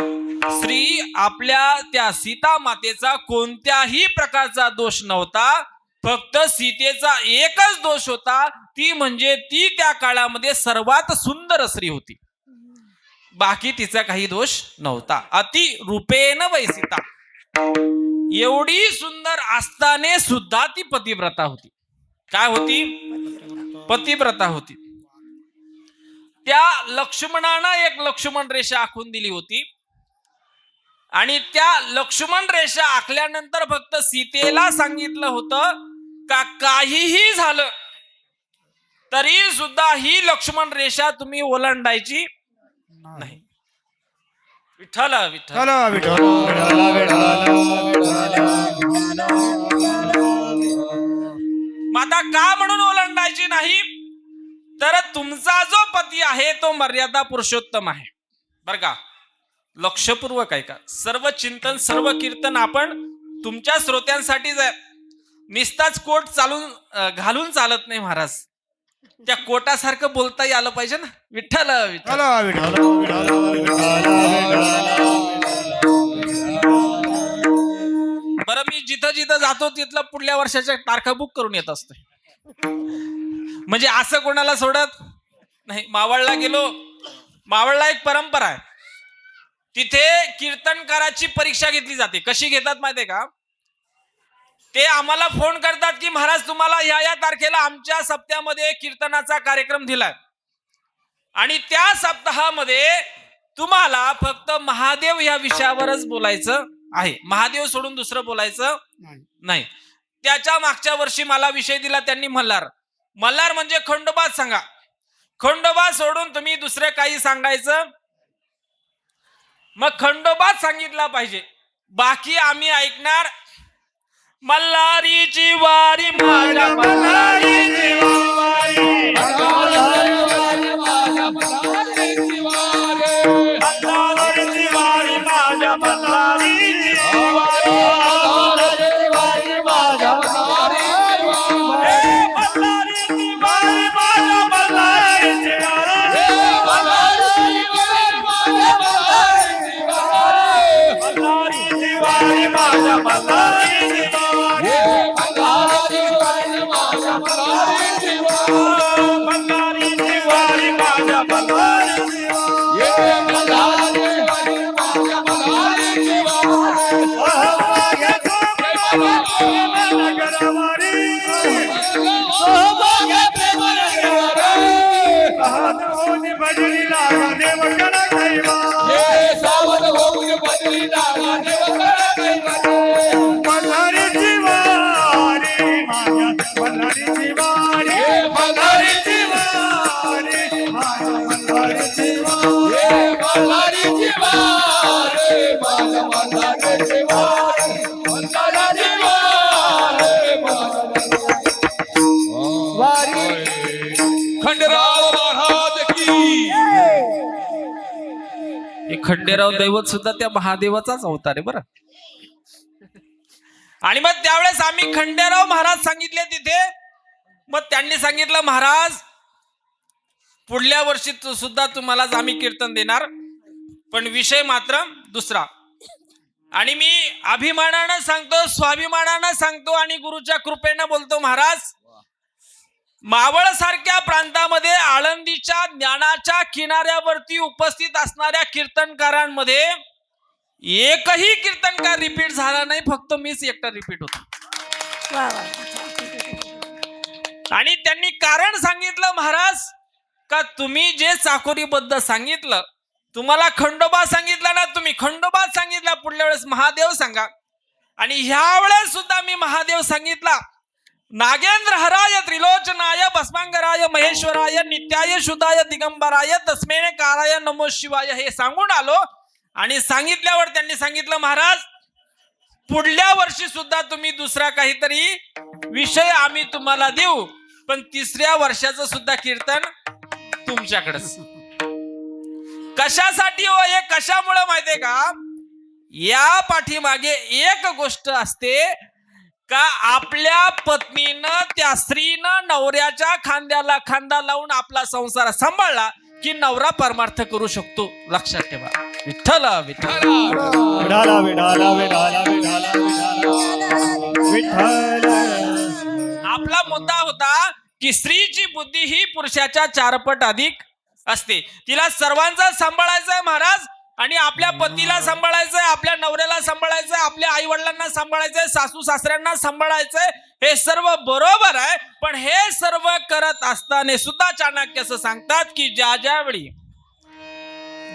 स्त्री आपल्या त्या सीता मातेचा कोणत्याही प्रकारचा दोष नव्हता. फक्त सीतेचा एकच दोष होता, ती म्हणजे ती त्या काळामध्ये सर्वात सुंदर स्त्री होती. बाकी तिचा काही दोष नव्हता. अति रूपेन वै सीता. एवढी सुंदर असताने सुद्धा ती पतिव्रता होती. काय होती? पतिव्रता होती. त्या लक्ष्मणानं एक लक्ष्मण रेषा आखून दिली होती आणि त्या लक्ष्मण रेषा आखल्यानंतर फक्त सीतेला सांगितलं होतं का काहीही झालं तरी सुद्धा ही लक्ष्मण रेषा तुम्ही ओलांडायची नाही. विठ्ठल विठ्ठल. माता का म्हणून ओलांडायची नाही? तर तुमचा जो पती आहे तो मर्यादा पुरुषोत्तम आहे. बर का, लक्षपूर्वक ऐका. सर्व चिंतन सर्व कीर्तन आपण तुमच्या श्रोत्यांसाठीच आहे. निस्ताच कोट घालून चालत नाही महाराज. त्या कोटासारखं बोलता आलं पाहिजे ना. विठ्ठल विठ्ठल. बरं, मी जिथं जिथं जातो तिथलं पुढल्या वर्षाच्या तारखा बुक करून येत असतो. म्हणजे असं कोणाला सोडत नाही. मावळला गेलो. मावळला एक परंपरा आहे. तिथे कीर्तनकाराची परीक्षा घेतली जाते. कशी घेतात माहितीये का? ते आम्हाला फोन करतात की महाराज तुम्हाला या तारखेला आमच्या सप्त्यामध्ये कीर्तनाचा कार्यक्रम दिलाय आणि त्या सप्ताहामध्ये तुम्हाला फक्त महादेव या विषयावरच बोलायचं आहे. महादेव सोडून दुसरं बोलायचं नाही. त्याच्या मागच्या वर्षी मला विषय दिला त्यांनी मल्हार. मल्हार म्हणजे खंडोबाच सांगा. खंडोबा सोडून तुम्ही दुसरं काही सांगायचं. मग खंडोबाच सांगितला पाहिजे. बाकी आम्ही ऐकणार. मल्हारीची वारी माझ्या मल्हारीची वारी, मल्हारीची वारी माझ्या मल्हारीची मल्हारीची वारी माझ्या मल्हारीची वारी, मल्हारी खंडेराव दैवत सुद्धा त्या महादेवाचाच अवतार आहे बरं. आणि मग त्यावेळेस आम्ही खंडेराव महाराज सांगितले तिथे. मग त्यांनी सांगितलं महाराज पुढल्या वर्षी सुद्धा तुम्हालाच आम्ही कीर्तन देणार, पण विषय मात्र दुसरा. आणि मी अभिमानानं सांगतो, स्वाभिमानानं सांगतो आणि गुरुच्या कृपेनं बोलतो महाराज, मावळ सारख्या प्रांतामध्ये आळंदीच्या ज्ञानाच्या किनाऱ्यावरती उपस्थित असणाऱ्या कीर्तनकारांमध्ये एकही कीर्तनकार रिपीट झाला नाही, फक्त मीच एकटा रिपीट होतो. आणि त्यांनी कारण सांगितलं महाराज का तुम्ही जे चाकोरीबद्ध सांगितलं, तुम्हाला खंडोबा सांगितला ना, तुम्ही खंडोबाच सांगितला, पुढल्या वेळेस महादेव सांगा. आणि ह्या वेळेस सुद्धा मी महादेव सांगितला. नागेंद्र हराय त्रिलोचनाय भस्मांगराय महेश्वराय नित्याय शुद्धाय दिगंबराय तस्मेने काराय नमो शिवाय हे सांगून आलो. आणि सांगितल्यावर त्यांनी सांगितलं महाराज पुढल्या वर्षी सुद्धा तुम्ही दुसरा काहीतरी विषय आम्ही तुम्हाला देऊ, पण तिसऱ्या वर्षाचं सुद्धा कीर्तन तुमच्याकडेच. कशासाठी हो, हे कशामुळे माहितीये का? या पाठीमागे एक गोष्ट असते का आपल्या पत्नीनं त्या स्त्रीनं नवऱ्याच्या खांद्याला खांदा लावून आपला संसार सांभाळला की नवरा परमार्थ करू शकतो. लक्षात ठेवा. विठ्ठल विठ्ठल विठाला विठाला विठाला विठाला विठ्ठल. आपला मुद्दा होता की स्त्रीची बुद्धी ही पुरुषाच्या 4 पट अधिक असते. तिला सर्वांचा सांभाळायचंय महाराज, आणि आपल्या पतीला सांभाळायचंय, आपल्या नवऱ्याला सांभाळायचंय, आपल्या आई वडिलांना सांभाळायचंय, सासू सासऱ्यांना सांभाळायचंय. हे सर्व बरोबर आहे, पण हे सर्व करत असताना सुद्धा चाणक्य असं सांगतात की ज्यावेळी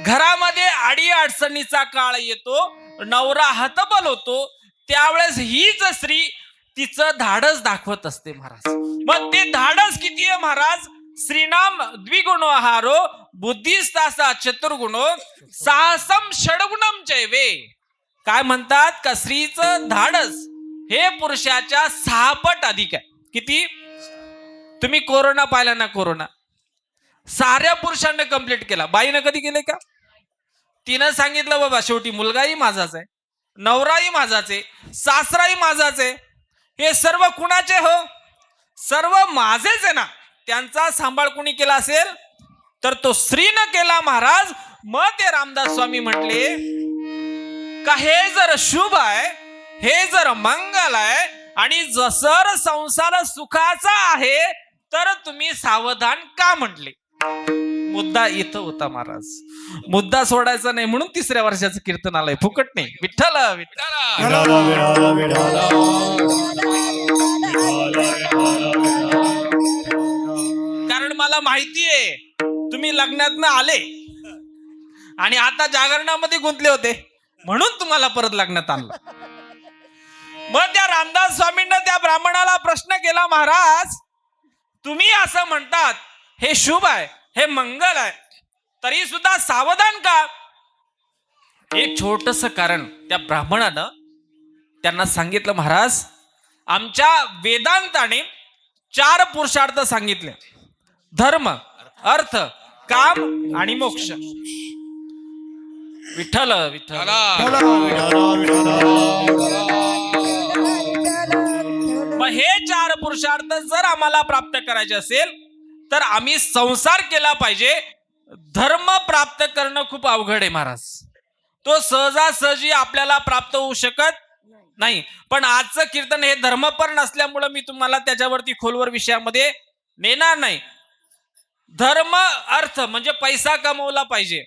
घरामध्ये अडी अडचणीचा काळ येतो, नवरा हतबल होतो, त्यावेळेस हीच स्त्री तिचं धाडस दाखवत असते महाराज. मग ते धाडस किती आहे महाराज? श्रीनाम द्विगुणो आहारो बुद्धिस्तासा चतुर्गुणो साहसम षडगुणम चैवे. काय म्हणतात का स्त्रीचं धाडस हे पुरुषाच्या 6 पट अधिक आहे. किती? तुम्ही कोरोना पाहिला ना, कोरोना साऱ्या पुरुषांनी कंप्लीट केला, बाईनं कधी केले का? तिनं सांगितलं बाबा शेवटी मुलगाही माझाच आहे, नवराही माझाच आहे, सासराही माझाच आहे. हे सर्व कुणाचे हो? सर्व माझेच आहे ना. त्यांचा सांभाळ कुणी केला असेल तर तो स्त्रीनं केला महाराज. मग ते रामदास स्वामी म्हटले का हे जर शुभ आहे, हे जर मंगल आहे आणि जसर संसार सुखाचा आहे तर तुम्ही सावधान का म्हटले? मुद्दा इथं होता महाराज. मुद्दा सोडायचा नाही म्हणून तिसऱ्या वर्षाचं कीर्तन आलंय, फुकट नाही. विठ्ठल विठ्ठल. विठाला विठाला विठाला कारण मला माहितीये तुम्ही लग्नातनं आले आणि आता जागरणामध्ये गुंतले होते, म्हणून तुम्हाला परत लग्नात आणलं. मग त्या रामदास स्वामींना त्या ब्राह्मणाला प्रश्न केला, महाराज तुम्ही असं म्हणतात हे शुभ आहे, हे मंगल आहे, तरी सुद्धा सावधान का? एक छोटस कारण त्या ब्राह्मणानं त्यांना सांगितलं, महाराज आमच्या वेदांताने 4 पुरुषार्थ सांगितले, धर्म अर्थ काम आणि मोक्ष. विठ्ठल विठ्ठल. मग हे 4 पुरुषार्थ जर आम्हाला प्राप्त करायचे असेल तर आम्ही संसार केला पाहिजे. धर्म प्राप्त करणं खूप अवघड आहे महाराज, तो सहजासहजी आपल्याला प्राप्त होऊ शकत नाही. पण आजचं कीर्तन हे धर्मपर नसल्यामुळे मी तुम्हाला त्याच्यावरती खोलवर विषयामध्ये नेणार नाही. धर्म अर्थ म्हणजे पैसा कमवला पाहिजे.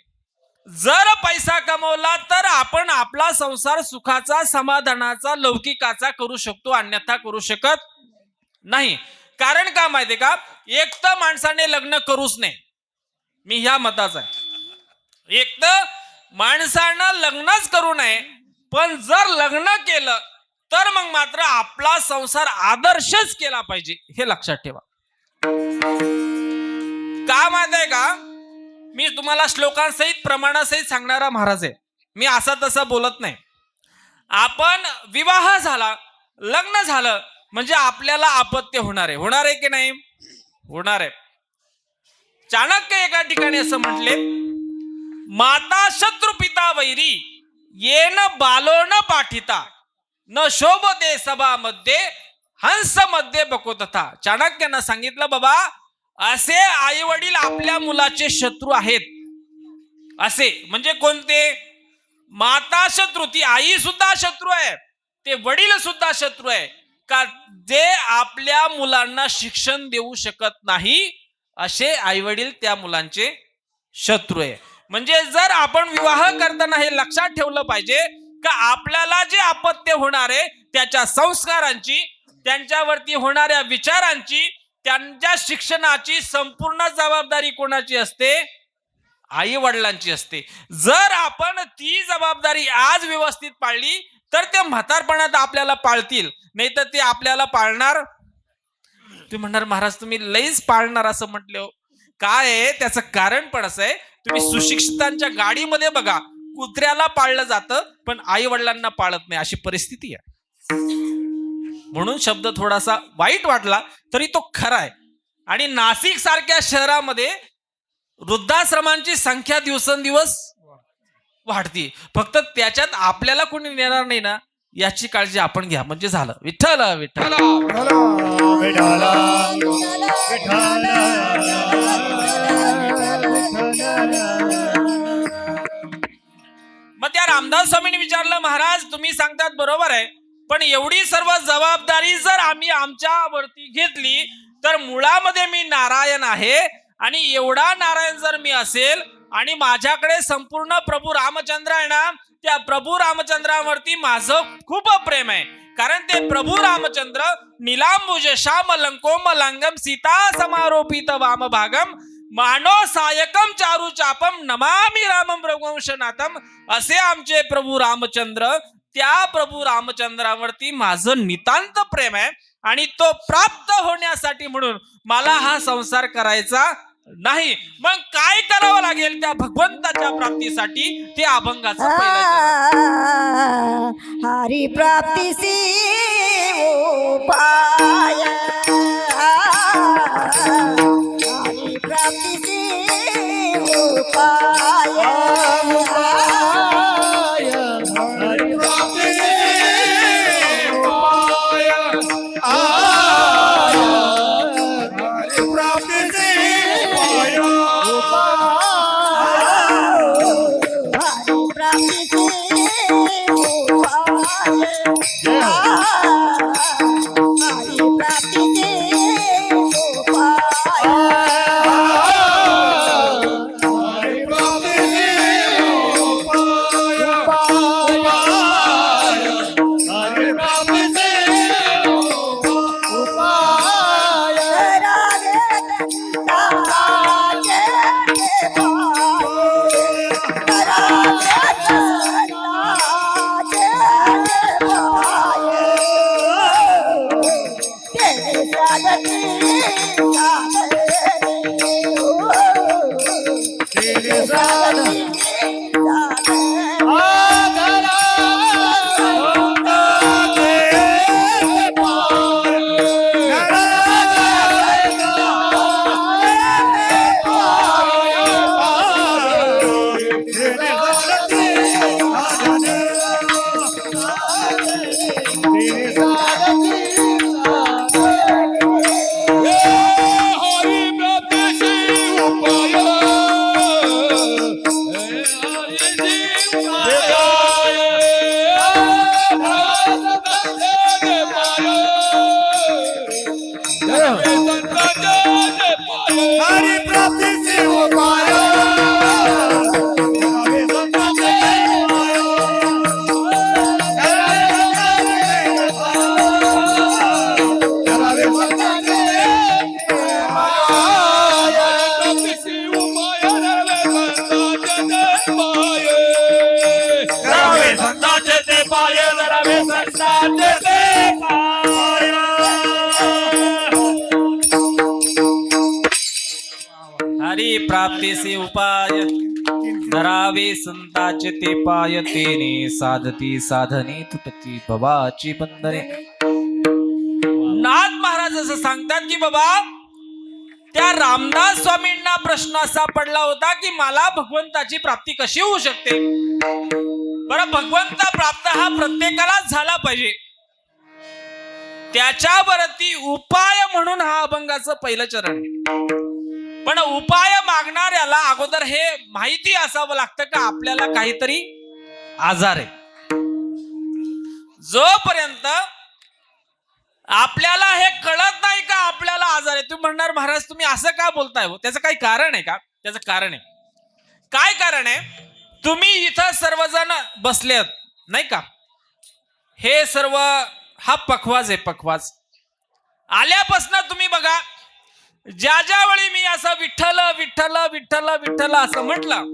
जर पैसा कमवला तर आपण आपला संसार सुखाचा, समाधानाचा, लौकिकाचा करू शकतो, अन्यथा करू शकत नाही. कारण का माहितीये का? एक तर माणसाने लग्न करूच नये, मी ह्या मताचा आहे. एक तर माणसानं लग्नच करू नये, पण जर लग्न केलं तर मग मात्र आपला संसार आदर्शच केला पाहिजे, हे लक्षात ठेवा. का माहित आहे का? मी तुम्हाला श्लोकांसहित प्रमाणासहित सांगणारा महाराज आहे. मी असा तसा बोलत नाही. आपण विवाह झाला, लग्न झालं म्हणजे आपल्याला अपत्य होणार आहे. होणार आहे की नाही? होणार आहे. चाणक्य एका ठिकाणी असं म्हटले माता शत्रु पिता वैरी येन बालो न पाठिता न शोभते सभामध्ये हंस मध्ये बकोतथा. चाणक्यानं सांगितलं बाबा असे आई वडील आपल्या मुलाचे शत्रू आहेत. असे म्हणजे कोणते? माता शत्रू, ती आई सुद्धा शत्रू आहे, ते वडील सुद्धा शत्रू आहे का जे आपल्या मुलांना शिक्षण देऊ शकत नाही, असे आई वडील त्या मुलांचे शत्रू आहे. म्हणजे जर आपण विवाह करताना हे लक्षात ठेवलं पाहिजे का आपल्याला जे अपत्य होणार आहे त्याच्या संस्कारांची, त्यांच्यावरती होणाऱ्या विचारांची, त्यांच्या शिक्षणाची संपूर्ण जबाबदारी कोणाची असते? आई वडिलांची असते. जर आपण ती जबाबदारी आज व्यवस्थित पाळली तर ते म्हातारपणात आपल्याला पाळतील, नाही तर ते आपल्याला पाळणार. तुम्ही म्हणणार महाराज तुम्ही लईच पाळणार असं म्हटले हो. काय आहे त्याचं कारण पण असं आहे, तुम्ही सुशिक्षितांच्या गाडीमध्ये बघा, कुत्र्याला पाळलं जातं पण आई वडिलांना पाळत नाही, अशी परिस्थिती आहे. म्हणून शब्द थोडासा वाईट वाटला तरी तो खरा आहे. आणि नाशिक सारख्या शहरामध्ये वृद्धाश्रमांची संख्या दिवसेंदिवस वाढती. फक्त त्याच्यात आपल्याला कोणी नेणार नाही ना याची काळजी आपण घ्या म्हणजे झालं. विठ्ठल विठ्ठल. मग त्या रामदास स्वामींनी विचारलं महाराज तुम्ही सांगतात बरोबर आहे, पण एवढी सर्व जबाबदारी जर आम्ही आमच्यावरती घेतली तर मुळामध्ये मी नारायण आहे, आणि एवढा नारायण जर मी असेल आणि माझ्याकडे संपूर्ण प्रभू रामचंद्र आहे ना, त्या प्रभू रामचंद्रावरती माझं खूप प्रेम आहे. कारण ते प्रभू रामचंद्र निलांबुज श्याम लंकोमलांगम सीता समारोपित वाम भागम मानो सायकम चारु चापम नमामि रामम रघुवंशनाथम, असे आमचे प्रभू रामचंद्र. त्या प्रभू रामचंद्रावरती माझं नितांत प्रेम आहे आणि तो प्राप्त होण्यासाठी म्हणून मला हा संसार करायचा नाही. मग काय करावं लागेल त्या भगवंताच्या प्राप्तीसाठी? ते अभंगाचं पहिलं हरि प्राप्तीसी उपाय, हरि प्राप्तीसी उपाय, हरी प्राप्तीचे उपाय धरावे संताचे ते पाय, तेने साधती साधने तुटती भवाची बंधने. नाथ महाराज असं सांगतात की बाबा त्या रामदास स्वामींना प्रश्न असा पडला होता की मला भगवंताची प्राप्ती कशी होऊ शकते. बरं, भगवंत प्राप्त हा प्रत्येकालाच झाला पाहिजे. त्याच्यावरती उपाय म्हणून हा अभंगाचं पहिलं चरण आहे. पण उपाय मागणाऱ्याला अगोदर हे माहिती असावं लागतं का आपल्याला काहीतरी आजार आहे. जोपर्यंत आपल्याला हे कळत नाही का आपल्याला आजार आहे, तुम्ही म्हणणार महाराज तुम्ही असं का बोलताय हो, त्याचं काही कारण आहे का? त्याचं कारण आहे. काय कारण आहे? तुम्ही इथं सर्वजण बसलेत नाही का, हे सर्व हा पखवाज आहे. पखवाज आल्यापासून तुम्ही बघा, ज्या वेळी मी असं विठ्ठल विठ्ठल विठ्ठल विठ्ठल असं म्हटलं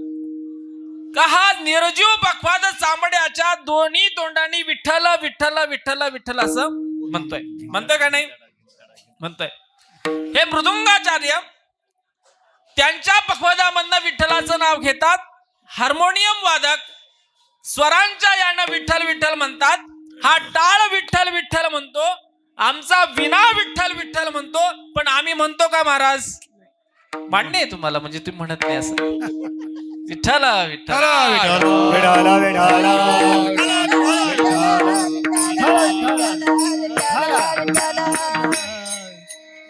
का हा निर्जीव पखवाज चांबड्याच्या दोन्ही तोंडांनी विठ्ठल विठ्ठल विठ्ठल विठ्ठल असं म्हणतोय का नाही म्हणतोय. हे मृदुंगाचार्य त्यांच्या पखवाजामधनं विठ्ठलाचं नाव घेतात. हार्मोनियम वादक स्वरांच्या यानं विठ्ठल विठ्ठल म्हणतात. हा टाळ विठ्ठल विठ्ठल म्हणतो, आमचा विना विठ्ठल विठ्ठल म्हणतो. पण आम्ही म्हणतो का महाराज? मान्य आहे तुम्हाला? म्हणजे तुम्ही म्हणत नाही असं विठ्ठल विठ्ठल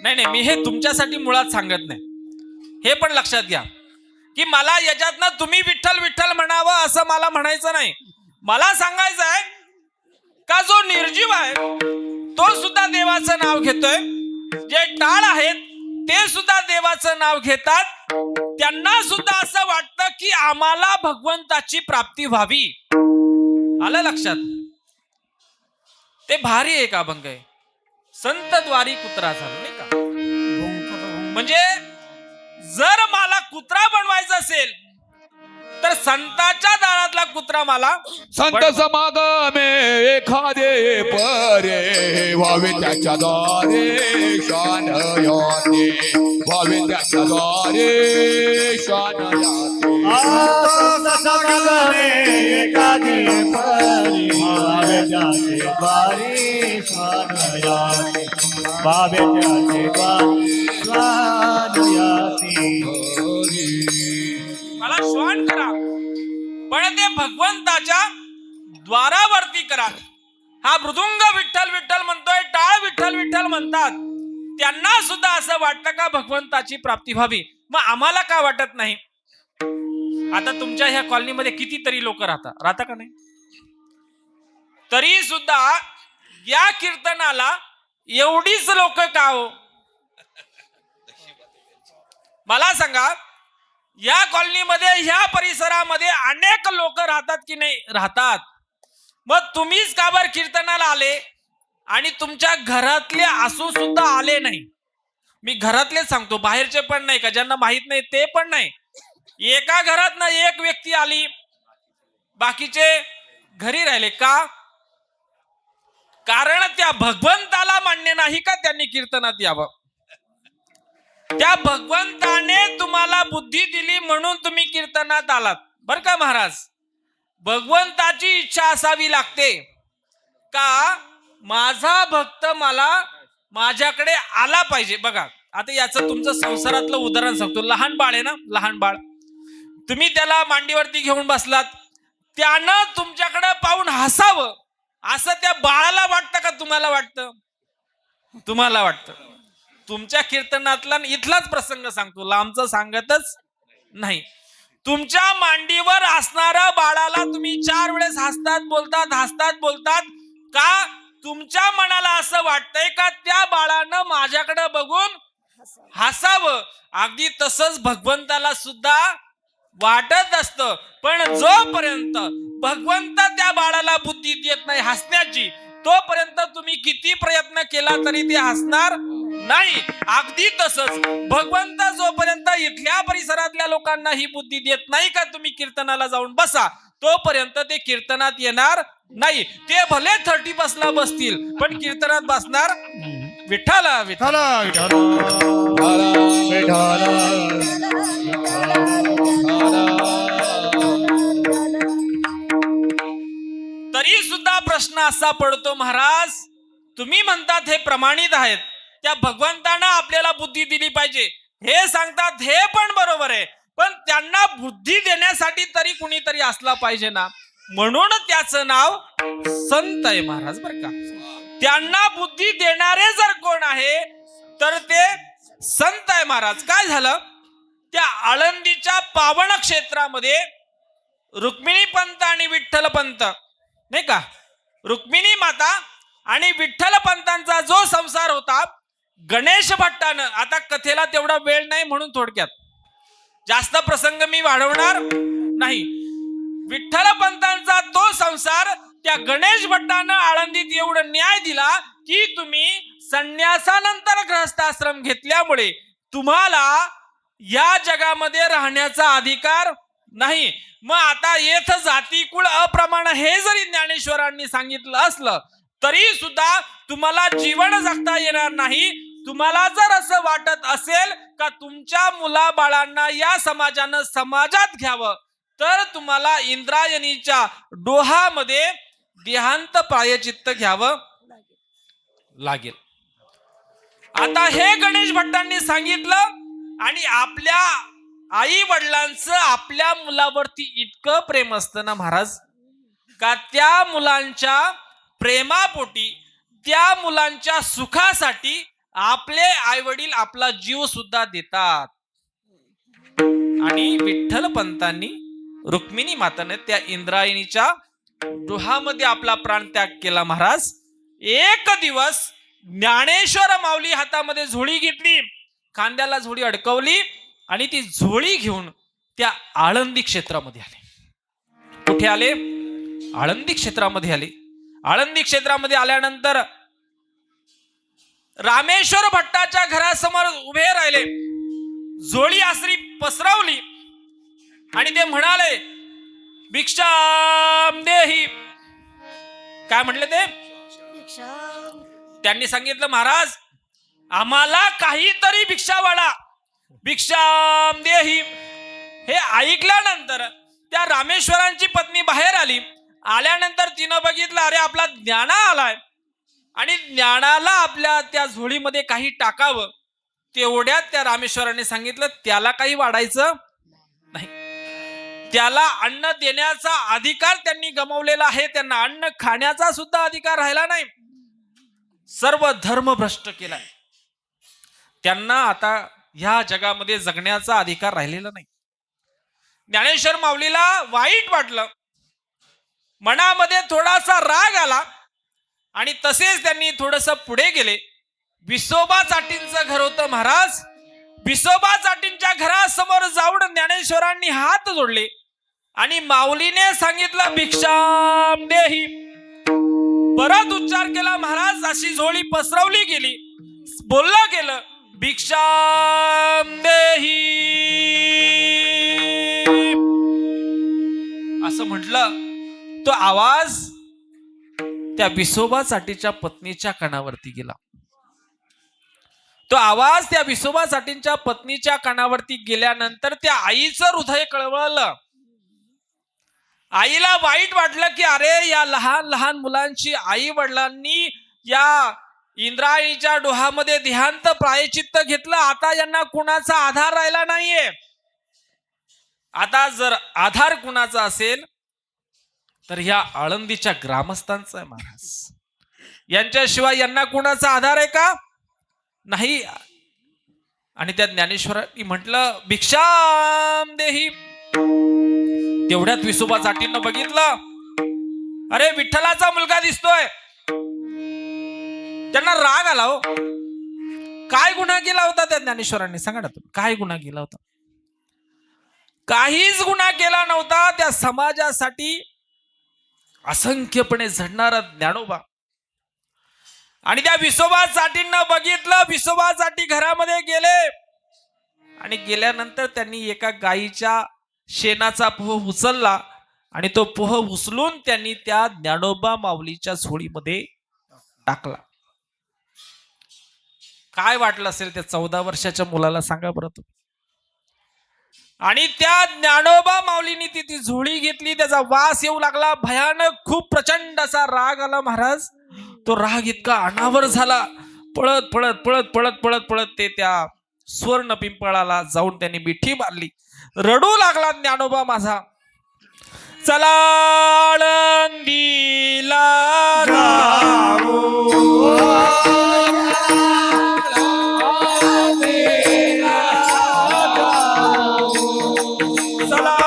नाही, मी हे तुमच्यासाठी मुळात सांगत नाही. हे पण लक्षात घ्या की मला याच्यातनं तुम्ही विठ्ठल विठ्ठल म्हणावं असं मला म्हणायचं नाही. मला सांगायचं आहे का जो निर्जीव आहे तो सुद्धा देवाचं नाव घेतोय. जे टाळ आहेत ते सुद्धा देवाचं नाव घेतात. त्यांना सुद्धा असं वाटतं की आम्हाला भगवंताची प्राप्ती व्हावी. आलं लक्षात? ते भारी एक अभंग आहे. संत द्वारी कुत्रा झाला नाही का. म्हणजे जर मला कुत्रा बनवायचा असेल तर संताच्या दारातला कुत्रा मला संत समागमे एखादे परे व्हावे त्याच्या द्वारे शान याते, व्हावे त्याच्या द्वारे शान याते. समागमे एखादे परी व्हावे त्याचे द्वारे शान याते, व्हावे त्याचे द्वारे शान याते. मला श्वान करा, पण ते भगवंताच्या द्वारावरती करा. हा मृदुंग विठ्ठल विठ्ठल म्हणतोय, टाळ विठ्ठल विठ्ठल म्हणतात. त्यांना सुद्धा असं वाटतं का भगवंताची प्राप्ती व्हावी. मग आम्हाला का वाटत नाही? आता तुमच्या ह्या कॉलनीमध्ये कितीतरी लोक राहता का नाही? तरी सुद्धा या कीर्तनाला एवढीच लोक का हो? मला सांगा, या कॉलनीमध्ये ह्या परिसरामध्ये अनेक लोक राहतात की नाही? राहतात. मग तुम्हीच का बरं कीर्तनाला आले आणि तुमच्या घरातले असू सुद्धा आले नाही? मी घरातलेच सांगतो, बाहेरचे पण नाही का, ज्यांना माहित नाही ते पण नाही. एका घरात ना एक व्यक्ती आली, बाकीचे घरी राहिले का? कारण त्या भगवंताला मान्य नाही का त्यांनी कीर्तनात यावं. त्या भगवंताने तुम्हाला बुद्धी दिली म्हणून तुम्ही कीर्तनात आलात बर का महाराज. भगवंताची इच्छा असावी लागते का माझा भक्त मला माझ्याकडे आला पाहिजे. बघा आता याचं तुमचं संसारातलं उदाहरण सांगतो. लहान बाळ आहे ना, लहान बाळ, तुम्ही त्याला मांडीवरती घेऊन बसलात, त्यानं तुमच्याकडे पाहून हसावं असं त्या बाळाला वाटतं का तुम्हाला वाटतं? तुम्हाला वाटतं. तुमच्या कीर्तनातला इथलाच प्रसंग सांगतो, लांबचं सांगतच नाही. तुमच्या मांडीवर असणाऱ्या बाळाला तुम्ही 4 वेळेस हसतात बोलतात का? तुमच्या मनाला असं वाटतंय का त्या बाळानं माझ्याकडे बघून हसावं. अगदी तसंच भगवंताला सुद्धा वाटत असतं. पण जोपर्यंत भगवंत त्या बाळाला बुद्धी देत नाही हसण्याची, तोपर्यंत तुम्ही किती प्रयत्न केला तरी ते हसणार नाही. अगदी तसंच भगवंत जोपर्यंत इथल्या परिसरातल्या लोकांना ही बुद्धी देत नाही का तुम्ही कीर्तनाला जाऊन बसा, तोपर्यंत ते कीर्तनात येणार नाही. ते भले 30 ला बसतील पण कीर्तनात बसणार विठ्ठल विठ्ठल. तरी सुद्धा प्रश्न असा पडतो महाराज, तुम्ही म्हणतात हे प्रमाणित आहेत, त्या भगवंतानं आपल्याला बुद्धी दिली पाहिजे, हे सांगतात, हे पण बरोबर आहे, पण त्यांना बुद्धी देण्यासाठी तरी कुणीतरी असला पाहिजे ना, म्हणून त्याचं नाव संत आहे महाराज बरं का. त्यांना बुद्धी देणारे जर कोण आहे तर ते संत आहे महाराज. काय झालं, त्या आळंदीच्या पावन क्षेत्रामध्ये रुक्मिणी पंत आणि विठ्ठल पंत नाही का, रुक्मिणी माता आणि विठ्ठल पंतांचा जो संसार होता, गणेश भट्टानं, आता कथेला तेवढा वेळ नाही म्हणून थोडक्यात जास्त प्रसंग मी वाढवणार नाही, विठ्ठल पंतांचा तो संसार त्या गणेश भट्टानं आळंदीत एवढं न्याय दिला की तुम्ही संन्यासानंतर गृहस्थाश्रम घेतल्यामुळे तुम्हाला या जगामध्ये राहण्याचा अधिकार नाही. मग आता येथ जाती कुळ अप्रमाण हे जरी ज्ञानेश्वरांनी सांगितलं असलं तरी सुद्धा तुम्हाला जीवन जगता येणार नाही. तुम्हाला जर असं वाटत असेल का तुमच्या मुलाबाळांना या समाजानं समाजात घ्यावं तर तुम्हाला इंद्रायणीच्या डोहामध्ये देहांत प्रायचित्त घ्यावं लागेल. आता हे गणेश भट्टांनी सांगितलं आणि आपल्या आई वडिलांचं आपल्या मुलावरती इतकं प्रेम असतं ना महाराज, का त्या मुलांच्या प्रेमापोटी, त्या मुलांच्या सुखासाठी आपले आई वडील आपला जीव सुद्धा देतात. आणि विठ्ठल पंतांनी, रुक्मिणी माताने त्या इंद्रायणीच्या डोहामध्ये आपला प्राणत्याग केला महाराज. एक दिवस ज्ञानेश्वर माऊली हातामध्ये झोळी घेतली, खांद्याला झोळी अडकवली आणि ती झोळी घेऊन त्या आळंदी क्षेत्रामध्ये आले. कुठे आले? आळंदी क्षेत्रामध्ये आले. आळंदी क्षेत्रामध्ये आल्यानंतर रामेश्वर भट्टाच्या घरासमोर उभे राहिले, झोळी आसरी पसरवली आणि ते म्हणाले, भिक्षाम देही. काय म्हटले ते? त्यांनी सांगितलं, महाराज आम्हाला काहीतरी भिक्षा वाढा, भिक्षाम देही. हे ऐकल्यानंतर त्या रामेश्वरांची पत्नी बाहेर आली. आल्यानंतर तिनं बघितलं, अरे आपला ज्ञाना आलाय आणि ज्ञानाला आपल्या त्या झोळीमध्ये काही टाकावं. तेवढ्यात त्या रामेश्वरांनी सांगितलं, त्याला काही वाढायचं नाही, त्याला अन्न देण्याचा अधिकार त्यांनी गमावलेला आहे, त्यांना अन्न खाण्याचा सुद्धा अधिकार राहिला नाही, सर्व धर्म भ्रष्ट केलाय, त्यांना आता ह्या जगामध्ये जगण्याचा अधिकार राहिलेला नाही. ज्ञानेश्वर माऊलीला वाईट वाटलं, मनामध्ये थोडासा राग आला आणि तसेच त्यांनी थोडस पुढे गेले. विसोबा चाटींचं घर होतं महाराज. विसोबा चाटींच्या घरासमोर जाऊन ज्ञानेश्वरांनी हात जोडले आणि माऊलीने सांगितलं, भिक्षाम देही. परत उच्चार केला महाराज, अशी झोळी पसरवली गेली, बोललं गेलं, भिक्षाम देही असं म्हटलं. तो आवाज त्या विसोबा चाटीच्या पत्नीच्या कानावरती गेला. तो आवाज त्या विसोबा चाटींच्या पत्नीच्या कानावरती गेल्यानंतर त्या आईचं हृदय कळवळलं. आईला वाईट वाटलं की अरे या लहान लहान मुलांची आई वडिलांनी या इंद्रायणीच्या डोहामध्ये देहांत प्रायचित्त घेतलं, आता यांना कुणाचा आधार राहिला नाहीये. आता जर आधार कुणाचा असेल तर ह्या आळंदीच्या ग्रामस्थांचा आहे महाराज. यांच्याशिवाय यांना कुणाचा आधार आहे का? नाही. आणि त्या ज्ञानेश्वरांनी म्हटलं, भिक्षाम देही. तेवढ्यात विसोबा चाटींनं बघितलं, अरे विठ्ठलाचा मुलगा दिसतोय. त्यांना राग आला. हो, काय गुन्हा केला होता त्या ज्ञानेश्वरांनी? सांगा ना तुम्ही, काय गुन्हा केला होता? काहीच गुन्हा केला नव्हता. त्या समाजासाठी असंख्यपणे झडणारा ज्ञानोबा. आणि त्या विसोबा चाटींना बघितलं. विसोबा चाटी घरामध्ये गेले आणि गेल्यानंतर त्यांनी एका गायीच्या शेणाचा पोह उचलला आणि तो पोह उचलून त्यांनी त्या ज्ञानोबा माऊलीच्या झोळीमध्ये टाकला. काय वाटलं असेल त्या 14 वर्षाच्या मुलाला? सांगा बरं तुम्ही. आणि त्या ज्ञानोबा माऊलीने ती झोळी घेतली, त्याचा वास येऊ लागला, भयानक खूप प्रचंड असा राग आला महाराज. तो राग इतका अनावर झाला, पळत पळत पळत पळत पळत पळत ते त्या सुवर्ण पिंपळाला जाऊन त्यांनी मिठी मारली. रडू लागला ज्ञानोबा माझा. चला आळंदीला चला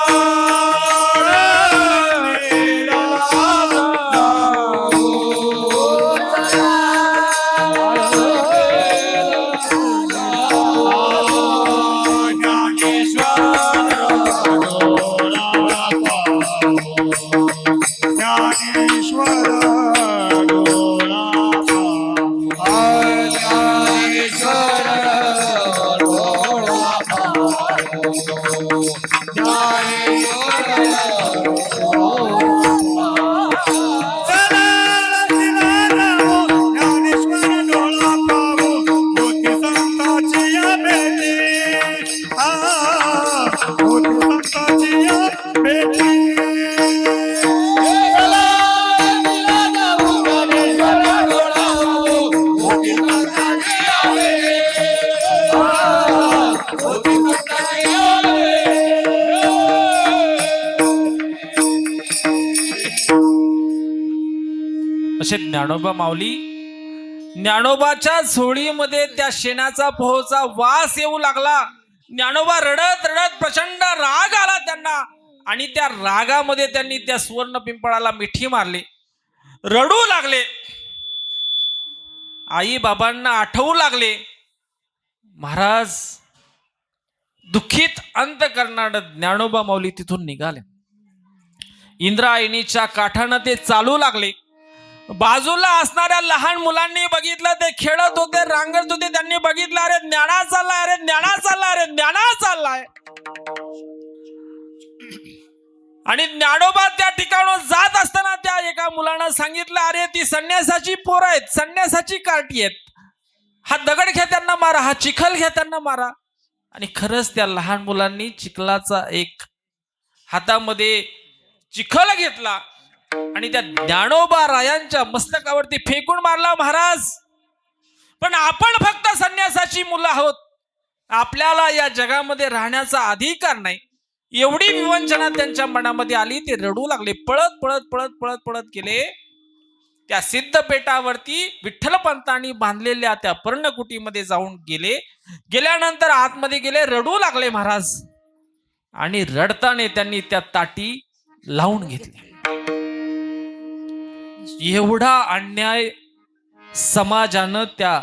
असे ज्ञानोबा माऊली ज्ञानोबाच्या झोळीमध्ये त्या शेणाचा पोहोचा वास येऊ लागला. ज्ञानोबा रडत रडत प्रचंड राग आला त्यांना आणि त्या रागामध्ये त्यांनी त्या सुवर्ण पिंपळाला मिठी मारली. रडू लागले. आई बाबांना आठवू लागले. महाराज दुःखित अंत करणारे ज्ञानोबा माऊली तिथून निघाले. इंद्रायणीच्या काठानं ते चालू लागले. बाजूला असणाऱ्या लहान मुलांनी बघितलं, ते खेळत होते, रांगत होते. त्यांनी बघितलं, अरे ज्ञाना चाललाय, अरे ज्ञाना चाललाय, अरे ज्ञाना चाललाय. आणि ज्ञानोबा त्या ठिकाणून जात असताना त्या एका मुलानं सांगितलं, अरे ती संन्यासाची पोरं आहेत, संन्यासाची कार्टी आहेत. हा दगड घ्या त्यांना मारा, हा चिखल घ्या त्यांना मारा. आणि खरंच त्या लहान मुलांनी चिखलाचा एक हातामध्ये चिखल घेतला आणि त्या ज्ञानोबा रायांच्या मस्तकावरती फेकून मारला. महाराज पण आपण फक्त संन्यासाची मुलं आहोत, आपल्याला या जगामध्ये राहण्याचा अधिकार नाही. एवढी विवंचना त्यांच्या मनामध्ये आली. ते रडू लागले. पळत पळत पळत पळत पळत गेले त्या सिद्धपेठावरती. विठ्ठलपंतांनी बांधलेल्या त्या पर्णकुटीमध्ये जाऊन गेले. गेल्यानंतर आतमध्ये गेले, रडू लागले महाराज. आणि रडताना त्यांनी त्या ताटी लावून घेतली. एवढा अन्याय समाजानं त्या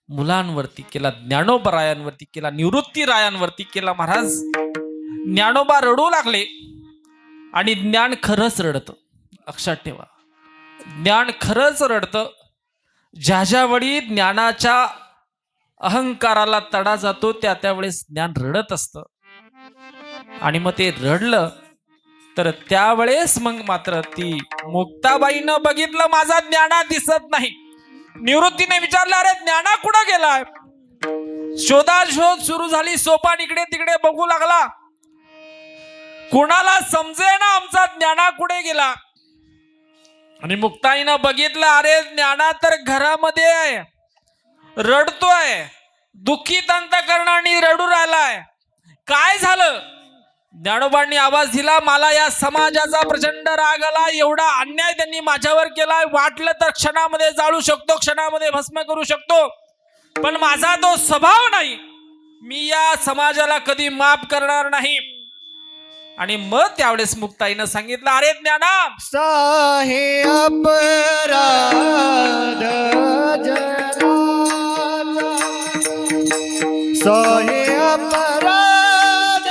मुलांवरती केला, ज्ञानोबा रायांवरती केला, निवृत्ती रायांवरती केला. महाराज ज्ञानोबा रडू लागले. आणि ज्ञान खरंच रडतं, लक्षात ठेवा. ज्ञान खरंच रडतं. ज्या ज्यावेळी ज्ञानाच्या अहंकाराला तडा जातो त्या त्यावेळेस ज्ञान रडत असतं. आणि मग ते रडलं तर त्यावेळेस मग मात्र ती मुक्ताबाईनं बघितलं, माझा ज्ञाना दिसत नाही. निवृत्तीने विचारलं, अरे ज्ञाना कुठं गेलाय? शोधाशोध सुरू झाली. सोपान इकडे तिकडे बघू लागला. कोणाला समजे ना आमचा ज्ञाना कुठे गेला. आणि मुक्ताईनं बघितलं, अरे ज्ञाना तर घरामध्ये आहे, रडतोय, दुःखित अंतकरणाने रडू राहिलाय. काय झालं? ज्ञानोबांनी आवाज दिला, मला या समाजाचा प्रचंड राग आला. एवढा अन्याय त्यांनी माझ्यावर केलाय. वाटलं तर क्षणामध्ये जाळू शकतो, क्षणामध्ये भस्म करू शकतो, पण माझा तो स्वभाव नाही. मी या समाजाला कधी माफ करणार नाही. आणि मग त्यावेळेस मुक्ताईनं सांगितलं, अरे ज्ञाना, साहे अपराध जनाचा, साहे अपराध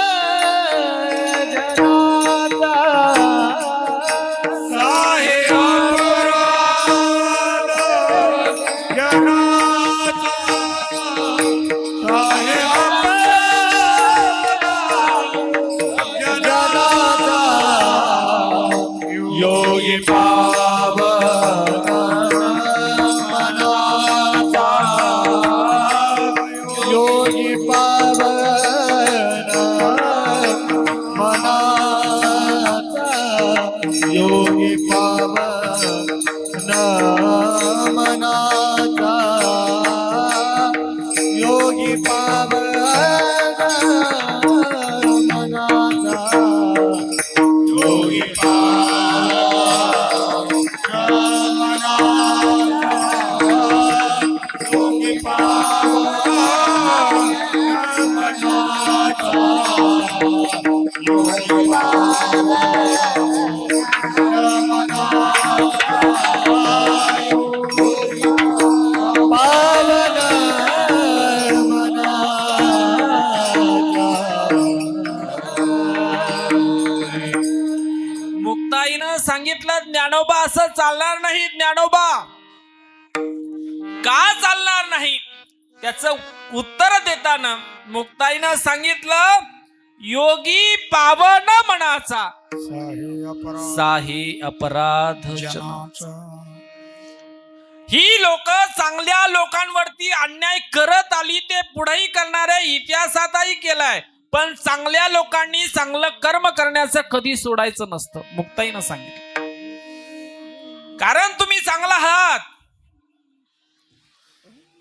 जनाचा, साहे अपराध जनाचा, साहे योगी पावन मनाचा, योगी पावन मनाचा, योगी पावन मनाचा. नाही. त्याचं उत्तर देताना मुक्ताईनं सांगितलं, योगी पावन मनाचा साही अपराध जनाचा. ही लोक चांगल्या लोकांवरती अन्याय करत आली, ते पुढेही करणारे, इतिहासातही केलाय. पण चांगल्या लोकांनी चांगलं कर्म करण्याचं कधी सोडायचं नसतं, मुक्ताईनं सांगितलं. कारण तुम्ही चांगला आहात.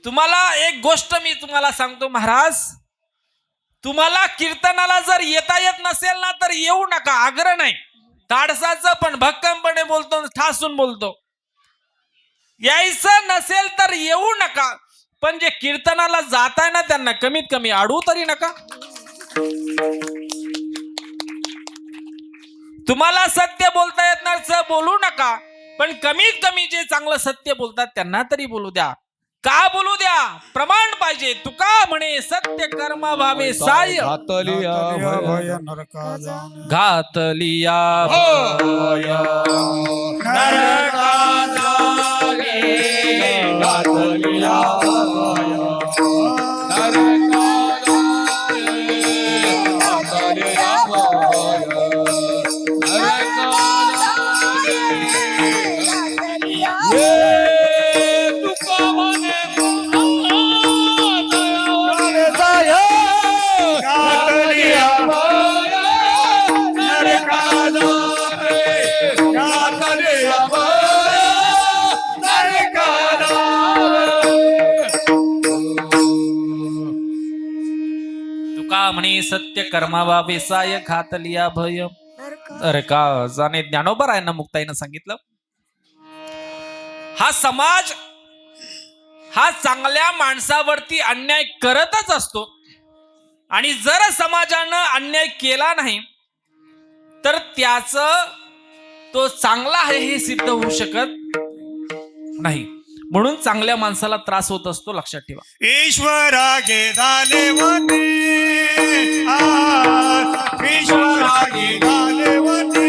तुम्हाला एक गोष्ट मी तुम्हाला सांगतो महाराज, तुम्हाला कीर्तनाला जर येता येत नसेल ना तर येऊ नका, आग्रह नाही. धाडसाचं पण भक्कमपणे बोलतो, ठासून बोलतो. यायचं नसेल तर येऊ नका, पण जे कीर्तनाला जाताय ना त्यांना कमीत कमी अडवू तरी नका. तुम्हाला सत्य बोलता येत नाही बोलू नका, पण कमीत कमी जे चांगलं सत्य बोलतात त्यांना तरी बोलू द्या. का बोलू द्या? प्रमाण पाहिजे. तुका म्हणे सत्य कर्म भावे साय घातलिया भय नरका जाणे. घातलिया भय नरका जाणे. घातलिया भय नरका जाणे. घातलिया भय नरका जाणे. तुका म्हणे घातलिया भय नरका जाणे. घातलिया भय नरका तुका म्हणे सत्य कर्मावा बेसाय घातलिया भय नरका जाणे. ज्ञानोबा आहे ना मुक्ताईनं सांगितलं, हा समाज हा चांगल्या माणसावरती अन्याय करतच असतो. आणि जर समाजानं अन्याय केला नाही तर त्याचं तो चांगला आहे हे सिद्ध होऊ शकत नाही. म्हणून चांगल्या माणसाला त्रास होत असतो, लक्षात ठेवा. ईश्वरागे झाले वने. ईश्वरागे झाले वने.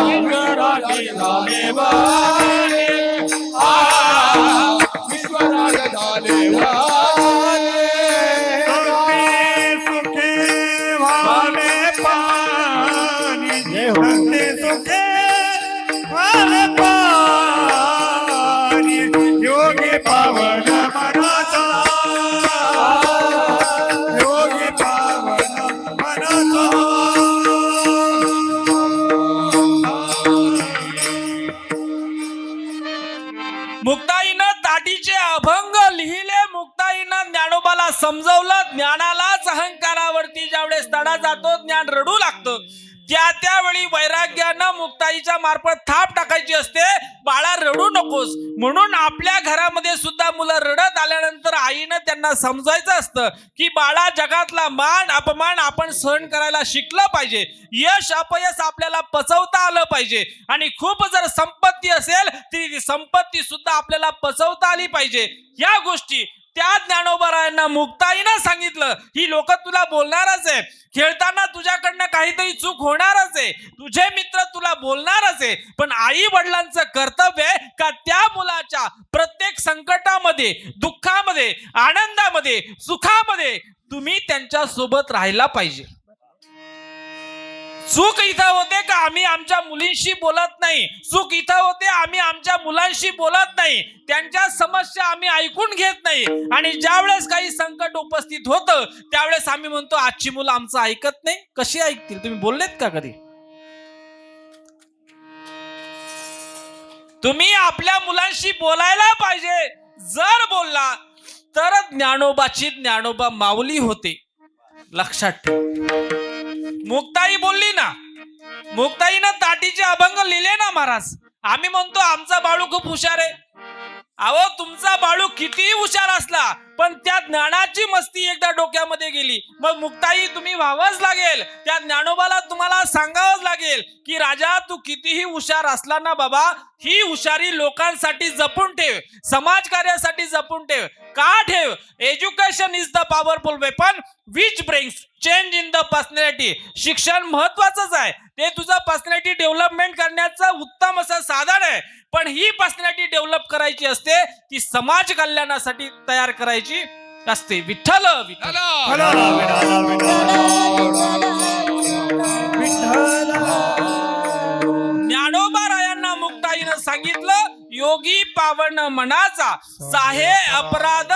ईश्वरागे झाले वाले. ईश्वरागे झाले वाले. सुखे वाले पाणी. सुखे वाले पाणी. योगी पावन मनाचा. योगी पावन मनाचा. मुक्ताईनं ताटीचे अभंग लिहिले. मुक्ताईनं ज्ञानोबाला समजवलं. ज्ञानालाच अहंकारावरती ज्यावेळेस तडा जातो, ज्ञान रडू लागतं, त्यावेळी वैराग्यानं मुक्ताईच्या मार्फत थाप टाकायची असते, बाळा रडू नकोस म्हणून. आपल्या घरामध्ये सुद्धा मुलं रडत आल्यानंतर आईनं त्यांना समजायचं असतं की बाळा, जगातला मान अपमान आपण सहन करायला शिकलं पाहिजे. यश अपयश आपल्याला पचवता आलं पाहिजे. आणि खूप जर संपत्ती असेल तरी ती संपत्ती सुद्धा आपल्याला पचवता आली पाहिजे. या गोष्टी त्या ज्ञानोबरायांना मुक्ताईनं सांगितलं. ही लोक तुला बोलणारच आहे, खेळताना तुझ्याकडनं काहीतरी चूक होणारच आहे, तुझे मित्र तुला बोलणारच आहे, पण आई वडिलांचं कर्तव्य आहे का त्या मुलाच्या प्रत्येक संकटामध्ये, दुःखामध्ये, आनंदामध्ये, सुखामध्ये तुम्ही त्यांच्या सोबत राहायला पाहिजे. चूक इथं होते का आम्ही आमच्या मुलींशी बोलत नाही, चूक इथं होते आम्ही आमच्या मुलांशी बोलत नाही, त्यांच्या समस्या आम्ही ऐकून घेत नाही. आणि ज्या वेळेस काही संकट उपस्थित होतं त्यावेळेस आम्ही म्हणतो आजची मुलं आमचं ऐकत नाही. कशी ऐकतील? तुम्ही बोललेत का कधी? तुम्ही आपल्या मुलांशी बोलायला पाहिजे. जर बोलला तर ज्ञानोबाची ज्ञानोबा माऊली होते, लक्षात ठेव. मुक्ताई बोलली ना, मुक्ताईनं ताटीचे अभंग लिहिले ना महाराज. आम्ही म्हणतो आमचा बाळू खूप हुशार आहे. अहो, तुमचा बाळू कितीही हुशार असला पण त्या ज्ञानाची मस्ती एकदा डोक्यामध्ये गेली, मग मुक्ताई तुम्ही व्हावंच लागेल. त्या ज्ञानोबाला तुम्हाला सांगावंच लागेल की राजा, तू कितीही हुशार असला ना बाबा, ही हुशारी लोकांसाठी जपून ठेव, समाजकार्यासाठी जपून ठेव. का ठेव? Education is the powerful weapon which brings change in the personality. शिक्षण महत्वाचंच आहे, ते तुझं पर्सनॅलिटी डेव्हलपमेंट करण्याचं उत्तम असं साधन आहे. पण ही पर्सनॅलिटी डेव्हलप करायची असते ती समाज कल्याणासाठी तयार करायची असते. विठ्ठल विठ्ठल. ज्ञानोबा रायांना मुक्ताईनं सांगितलं, योगी पावन मनाचा साहे अपराध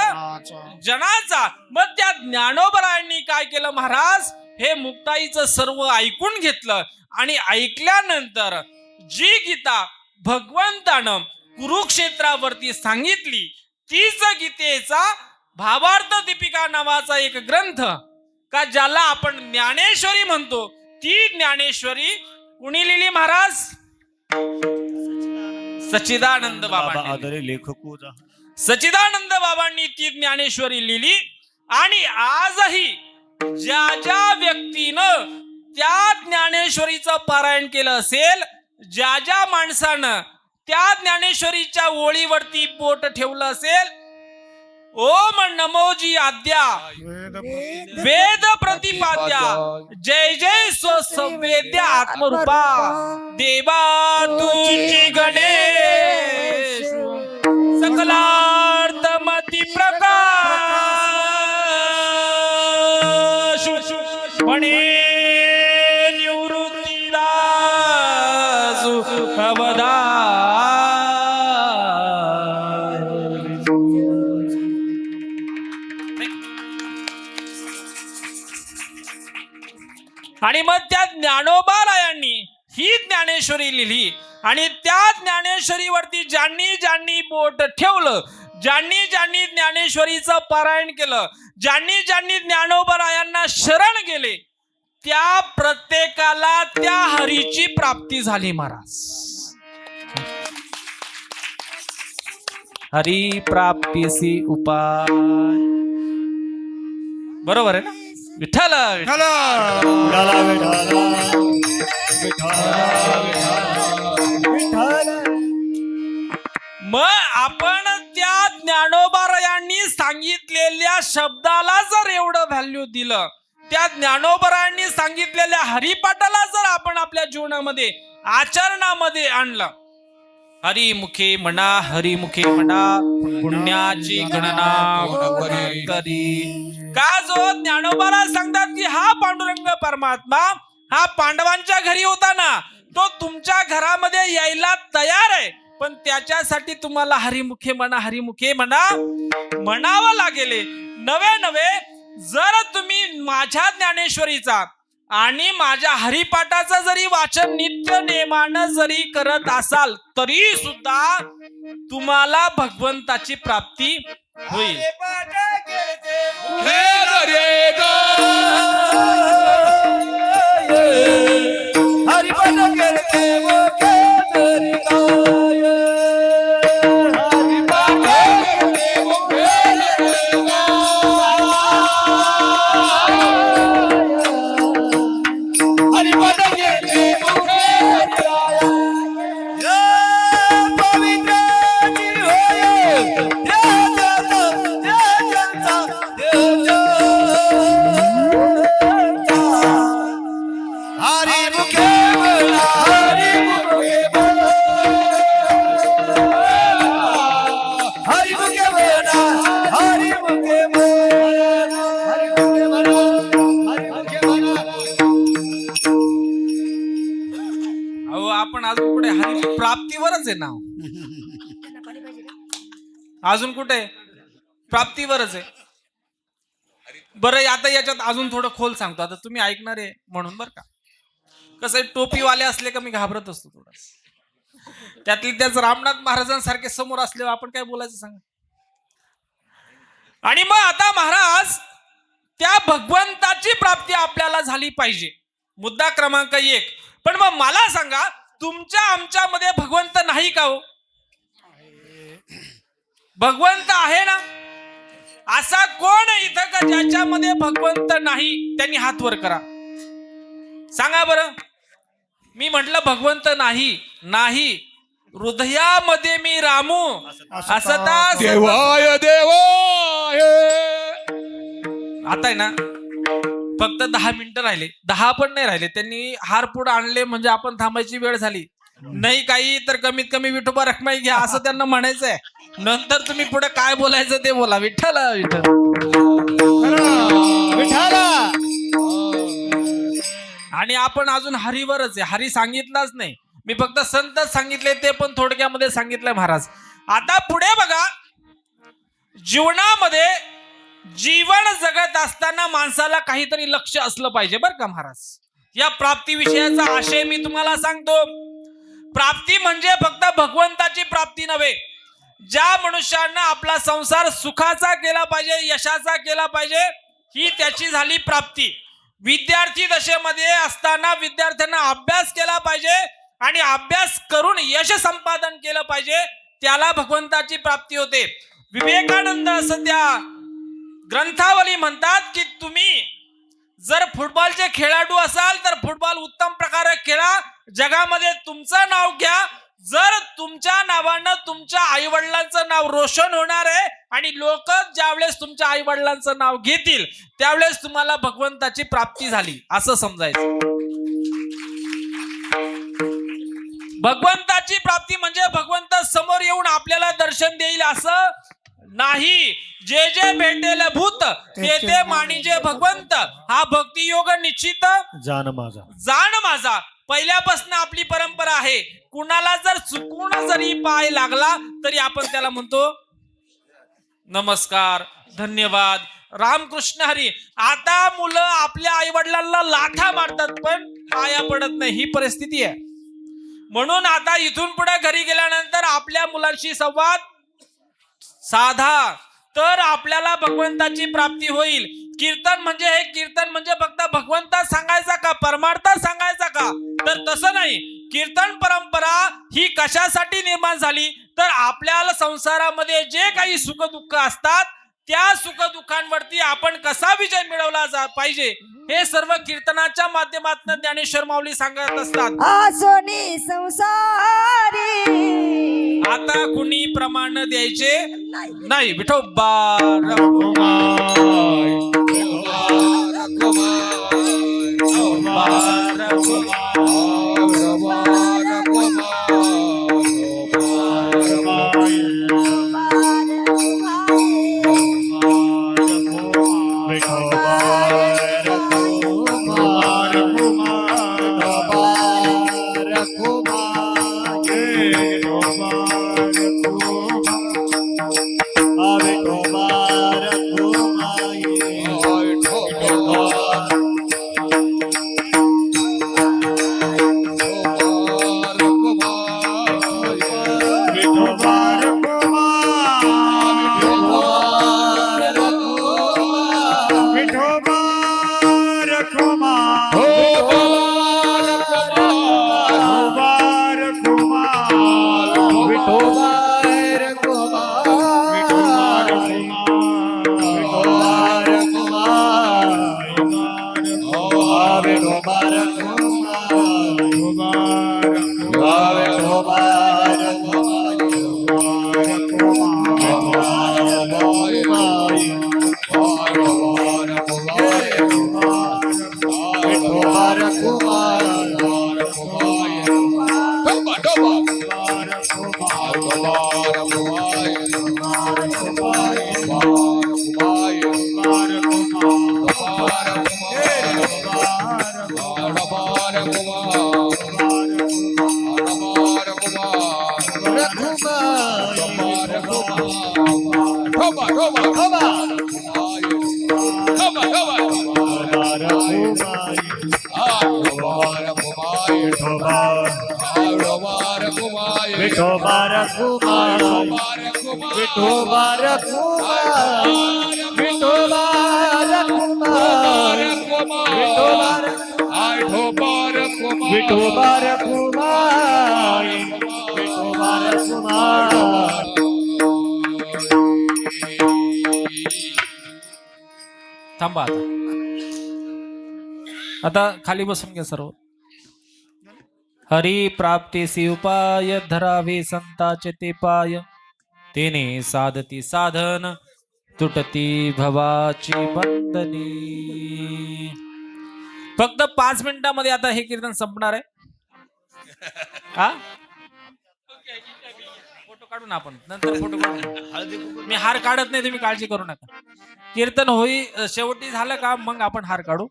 जनाचा. मग त्या ज्ञानोबरायांनी काय केलं महाराज, हे मुक्ताईचं सर्व ऐकून घेतलं आणि ऐकल्यानंतर जी गीता भगवंतानं कुरुक्षेत्रावरती सांगितली, तीच गीतेचा भावार्थ दीपिका नावाचा एक ग्रंथ का ज्याला आपण ज्ञानेश्वरी म्हणतो, ती ज्ञानेश्वरी कुणी लिहिली महाराज? सच्चिदानंद बाबांनी. सच्चिदानंद बाबांनी ती ज्ञानेश्वरी लिहिली. आणि आजही ज्या ज्या व्यक्तीनं त्या ज्ञानेश्वरीचं पारायण केलं असेल, ज्या ज्या माणसानं त्या ज्ञानेश्वरीच्या ओळीवरती बोट ठेवलं असेल, ओम नमोजी आद्या वेद प्रतिपाद्या जय जय स्वसंवेद्या आत्मरूपा देवा तुझी गणेश सकलार्थमती प्रकाश म्हणे निवृत्तीदास अवधान. आणि मग त्या ज्ञानोबारायांनी ही ज्ञानेश्वरी लिहिली आणि त्या ज्ञानेश्वरीवरती ज्यांनी ज्यांनी बोट ठेवलं, ज्यांनी ज्यांनी ज्ञानेश्वरीचं पारायण केलं, ज्यांनी ज्यांनी ज्ञानोबारायांना शरण गेले, त्या प्रत्येकाला त्या हरीची प्राप्ती झाली महाराज. हरी प्राप्तीसी उपाय. बरोबर आहे ना? विठ्ठल मग आपण त्या ज्ञानोबारायांनी सांगितलेल्या शब्दाला जर एवढं व्हॅल्यू दिलं, त्या ज्ञानोबारायांनी सांगितलेल्या हरिपाठाला जर आपण आपल्या जीवनामध्ये आचरणामध्ये आणलं, हरिमुखे म्हणा हरिमुखे म्हणा पुण्याची गणना करी. का जो ज्ञानोबाला सांगतात की हा पांडुरंग परमात्मा हा पांडवांच्या घरी होता ना, तो तुमच्या घरामध्ये यायला तयार आहे, पण त्याच्यासाठी तुम्हाला हरिमुखे म्हणा हरिमुखे म्हणा म्हणावं लागेल. नवे नवे जर तुम्ही माझ्या ज्ञानेश्वरीचा आणि माझ्या हरिपाठाचं जरी वाचन नित्य नेमानं जरी करत असाल, तरी सुद्धा तुम्हाला भगवंताची प्राप्ती होईल. आपण अजून कुठे हरी प्राप्तीवरच आहे नाव, अजून कुठे प्राप्तीवरच आहे. बरं आता याच्यात अजून थोडं खोल सांगतो, आता तुम्ही ऐकणार आहे म्हणून बरं का. कसं आहे, टोपीवाले असले का मी घाबरत असतो थोडं, त्यातली त्याच रामनाथ महाराजांसारखे समोर असल्यावर आपण काय बोलायचं सांगा. आणि मग आता महाराज त्या भगवंताची प्राप्ती आपल्याला झाली पाहिजे, मुद्दा क्रमांक 1. पण मग मला सांगा, तुमच्या आमच्यामध्ये भगवंत नाही का हो? भगवंत आहे ना? असा कोण आहे इथं का ज्याच्यामध्ये भगवंत नाही? त्यांनी हात वर करा, सांगा बरं. मी म्हटलं भगवंत नाही, नाही हृदयामध्ये मी रामू असता देवाय देवाय. आता आहे ना, फक्त 10 मिनिटं राहिले, 10 पण नाही राहिले. त्यांनी हार पुढे आणले म्हणजे आपण थांबायची वेळ झाली. नाही काही तर कमीत कमी विठोबा रखमाई घ्या असं त्यांना म्हणायचंय. नंतर तुम्ही पुढे काय बोलायचं ते बोला. विठ्ठल विठ्ठल. विठाला. आणि आपण अजून हरीवरच आहे. हरी सांगितलाच नाही. मी फक्त संत सांगितले ते पण थोडक्यामध्ये सांगितलंय महाराज. आता पुढे बघा, जीवनामध्ये जीवन जगत असताना माणसाला काहीतरी लक्ष असलं पाहिजे बरं का महाराज. या प्राप्ती विषयाचा आशय मी तुम्हाला सांगतो. प्राप्ती म्हणजे फक्त भगवंताची प्राप्ती नव्हे. ज्या मनुष्यानं आपला संसार सुखाचा केला पाहिजे, यशाचा केला पाहिजे, ही त्याची झाली प्राप्ती. विद्यार्थी दशेमध्ये असताना विद्यार्थ्यांना अभ्यास केला पाहिजे आणि अभ्यास करून यश संपादन केलं पाहिजे, त्याला भगवंताची प्राप्ती होते. विवेकानंद सध्या ग्रंथावली म्हणतात की तुम्ही जर फुटबॉलचे खेळाडू असाल तर फुटबॉल उत्तम प्रकारे खेळा, जगामध्ये तुमचं नाव घ्या. जर तुमच्या नावानं तुमच्या आई वडिलांचं नाव रोशन होणार आहे आणि लोक ज्यावेळेस तुमच्या आई वडिलांचं नाव घेतील त्यावेळेस तुम्हाला भगवंताची प्राप्ती झाली असं समजायचं. भगवंताची प्राप्ती म्हणजे भगवंत समोर येऊन आपल्याला दर्शन देईल असं नाही. जे जे भेटेल भूत ते ते मानिजे भगवंत. हा भक्ती योग निश्चित जाण माझा. जाण माझा पहिल्यापासून आपली परंपरा आहे. कुणाला जर चुकून जरी पाय लागला तरी आपण त्याला म्हणतो नमस्कार, धन्यवाद, रामकृष्ण हरी. आता मुलं आपल्या आई वडिलांना लाथा मारतात पण पाया पडत नाही, ही परिस्थिती आहे. म्हणून आता इथून पुढे घरी गेल्यानंतर आपल्या मुलांशी संवाद साधा तर आपल्याला भगवंताची प्राप्ती होईल. कीर्तन म्हणजे हे कीर्तन म्हणजे फक्त भगवंता सांगायचा का, परमार्थ सांगायचा का, तर तसं नाही. कीर्तन परंपरा ही कशासाठी निर्माण झाली तर आपल्याला संसारामध्ये जे काही सुख दुःख असतात त्या सुख दुःखांवरती आपण कसा विजय मिळवला पाहिजे हे सर्व कीर्तनाच्या माध्यमातून ज्ञानेश्वर माऊली सांगत असतात. आसोनी संसारी आता कुणी प्रमाण द्यायचे नाही. विठोबा थांबा. आता खाली बसून घ्या सर्व. हरी प्राप्तीसी उपाय धरावे संताचे ते पाय, तेने साधती साधन तुटती भवाची बंधनी. फक्त 5 मिनिटांमध्ये आता हे कीर्तन संपणार आहे. हा फोटो काढू ना आपण नंतर फोटो काढू. मी हार काढत नाही, तुम्ही काळजी करू नका. कीर्तन होई शेवटी झालं का मग आपण हार काढू,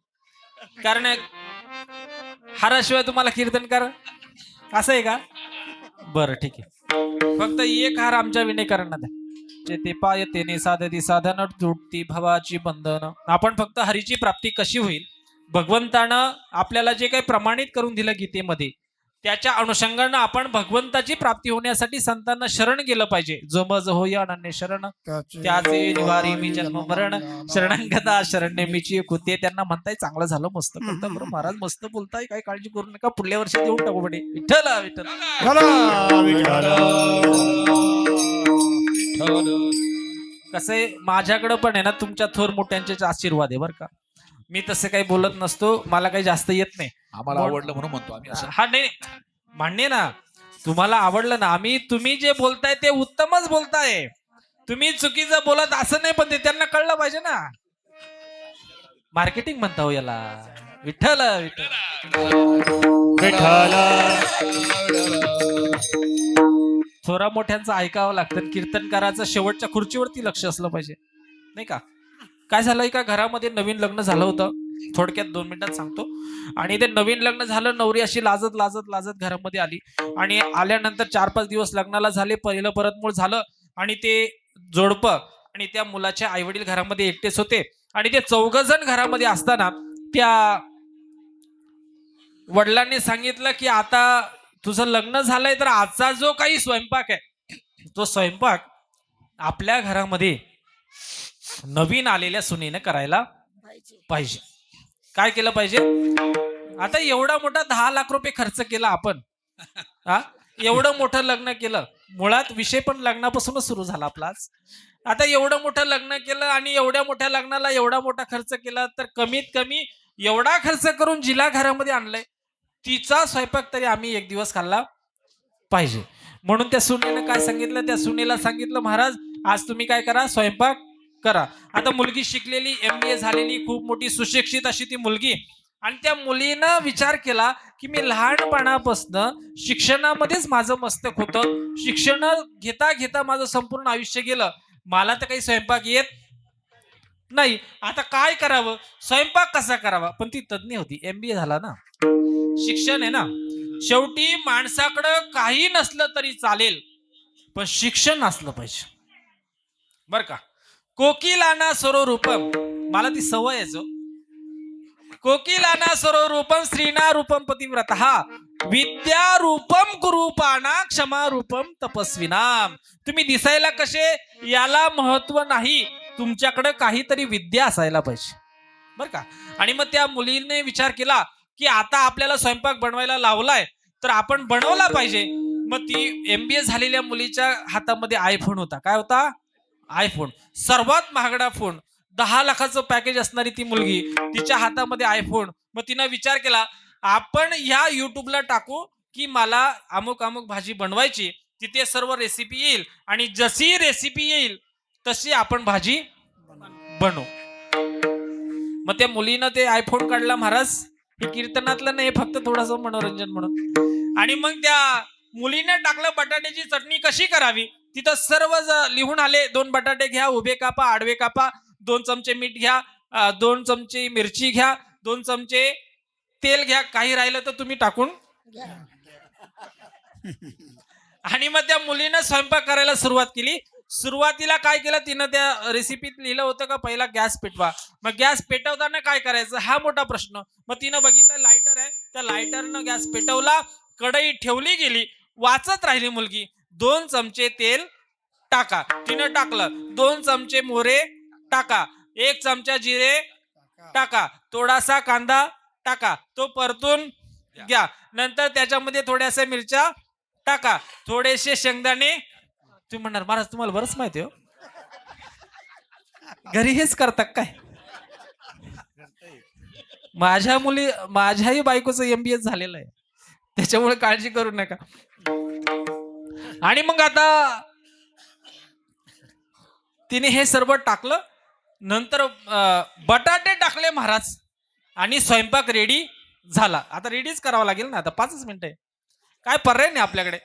कारण हाराशिवाय तुम्हाला कीर्तन कर असं आहे का? बरं ठीक आहे. फक्त एक हार आमच्या विनेकरांना द्या. जे ते पाय तेने साधती साधन तुटती भवाची बंधन. आपण फक्त हरीची प्राप्ती कशी होईल, भगवंतानं आपल्याला जे काही प्रमाणित करून दिलं गीतेमध्ये, त्याच्या अनुषंगानं आपण भगवंताची प्राप्ती होण्यासाठी संतांना शरण गेलं पाहिजे. जो मज होय अनन्य शरण त्याचे निवारी मी जन्म मरण शरणांगता शरण्य मीची कुते. त्यांना म्हणताय चांगलं झालं, मस्त बोलता बरं महाराज, मस्त बोलताय, काही काळजी करू नका, पुढल्या वर्षी देऊन टाकू बडे. विठ्ठल विठ्ठल. कसं माझ्याकडे पण आहे ना तुमच्या थोर मोठ्यांचे आशीर्वाद आहे बरं का. मी तसं काही बोलत नसतो, मला काही जास्त येत नाही. आम्हाला आवडलं म्हणून म्हणतो आम्ही असं. हा नाही मान्य ना, तुम्हाला आवडलं ना. आम्ही तुम्ही जे बोलताय ते उत्तमच बोलताय, तुम्ही चुकीचं बोलत असं नाही, पण ते त्यांना कळलं पाहिजे ना. मार्केटिंग म्हणता हो याला. विठ्ठल थोरा मोठ्यांचं ऐकावं लागतं. कीर्तनकाराचं शेवटच्या खुर्चीवरती लक्ष असलं पाहिजे नाही का. काय झालं, एका घरामध्ये नवीन लग्न झालं होतं, थोडक्यात 2 मिनिटात सांगतो. आणि ते नवीन लग्न झालं, नवरी अशी लाजत लाजत लाजत घरामध्ये आली. आणि आल्यानंतर 4-5 दिवस लग्नाला झाले, पहिलं परतमूळ झालं. आणि ते जोडपं आणि त्या मुलाचे आईवडील घरामध्ये एकटेच होते. आणि ते 4 जण घरामध्ये असताना त्या वडिलांनी सांगितलं की आता तुझं लग्न झालंय, तर आजचा जो काही स्वयंपाक आहे, तो स्वयंपाक आपल्या घरामध्ये नवीन आलेल्या सुनेनं करायला पाहिजे. काय केलं पाहिजे? आता एवढा मोठा 10 लाख रुपये खर्च केला आपण, हा एवढं मोठं लग्न केलं. मुळात विषय पण लग्नापासूनच सुरू झाला आपलाच. आता एवढं मोठं लग्न केलं आणि एवढ्या मोठ्या लग्नाला एवढा मोठा खर्च केला, तर कमीत कमी एवढा खर्च करून जिला घरामध्ये आणलंय तिचा स्वयंपाक तरी आम्ही एक दिवस खाल्ला पाहिजे. म्हणून त्या सुनेनं काय सांगितलं, त्या सुनेला सांगितलं, महाराज आज तुम्ही काय करा, स्वयंपाक करा. आता मुलगी शिकलेली, MBA झालेली, खूप मोठी सुशिक्षित अशी ती मुलगी. आणि त्या मुलीनं विचार केला की मी लहानपणापासून शिक्षणामध्येच माझं मस्तक होतं, शिक्षण घेता घेता माझं संपूर्ण आयुष्य गेलं, मला तर काही स्वयंपाक येत नाही, आता काय करावं, स्वयंपाक कसा करावा. पण ती तज्ञ होती, MBA झाला ना, शिक्षण आहे ना. शेवटी माणसाकडं काही नसलं तरी चालेल, पण शिक्षण असलं पाहिजे बर का. कोकिलाना स्वरूपम, मला ती सवय आहे जो. कोकिलाना स्वरूपम स्त्रीना रूपम पतिव्रत विद्या रूपम कुरूपाना क्षमा रूपम तपस्विनाम. तुम्ही दिसायला कसे याला महत्व नाही, तुमच्याकडे काहीतरी विद्या असायला पाहिजे बर का. आणि मग त्या मुलीने विचार केला की आता आपल्याला स्वयंपाक बनवायला लावलाय, तर आपण बनवला पाहिजे. मग ती MBA झालेल्या मुलीच्या हातामध्ये आयफोन होता. काय होता? आयफोन, सर्वात महागडा फोन. 10 लाखाचं पॅकेज असणारी ती मुलगी, तिच्या हातामध्ये आयफोन. मग तिनं विचार केला आपण ह्या युट्यूबला टाकू की मला अमुक अमुक भाजी बनवायची, तिथे सर्व रेसिपी येईल आणि जशी रेसिपी येईल तशी आपण भाजी बनवू. मग त्या मुलीनं ते आयफोन काढला. महाराज हे कीर्तनातलं नाही, फक्त थोडंसं मनोरंजन म्हणून. आणि मग त्या मुलीने टाकलं बटाट्याची चटणी कशी करावी. तिथं सर्व लिहून आले, 2 बटाटे घ्या, उभे कापा, आडवे कापा, 2 चमचे मीठ घ्या, 2 चमचे मिरची घ्या, 2 चमचे तेल घ्या, काही राहिलं तर तुम्ही टाकून. आणि मग त्या मुलीनं स्वयंपाक करायला सुरुवात केली. सुरुवातीला काय केलं तिनं, त्या रेसिपीत लिहिलं होतं का पहिला गॅस पेटवा. मग गॅस पेटवताना काय करायचं हा मोठा प्रश्न. मग तिनं बघितलं लायटर आहे, त्या लायटरनं गॅस पेटवला, कढई ठेवली गेली, वाचत राहिली मुलगी. 2 चमचे तेल टाका, तिनं टाकलं. 2 चमचे मोहरे टाका, 1 चमचा जिरे टाका, थोडासा कांदा टाका, तो परतून घ्या. नंतर त्याच्यामध्ये थोड्याशा मिरच्या टाका, थोडेसे शेंगदाणे. तुम्ही म्हणणार महाराज तुम्हाला बरंच माहिती हो, घरी हेच करतात काय. माझ्याही बायकोचं MBA झालेलं आहे, त्याच्यामुळे काळजी करू नका. आणि मग आता तिने हे सर्व टाकलं, नंतर बटाटे टाकले महाराज, आणि स्वयंपाक रेडी झाला. आता रेडीच करावा लागेल ना, आता 5 मिनिटं आहे. काय पर्याय नाही आपल्याकडे.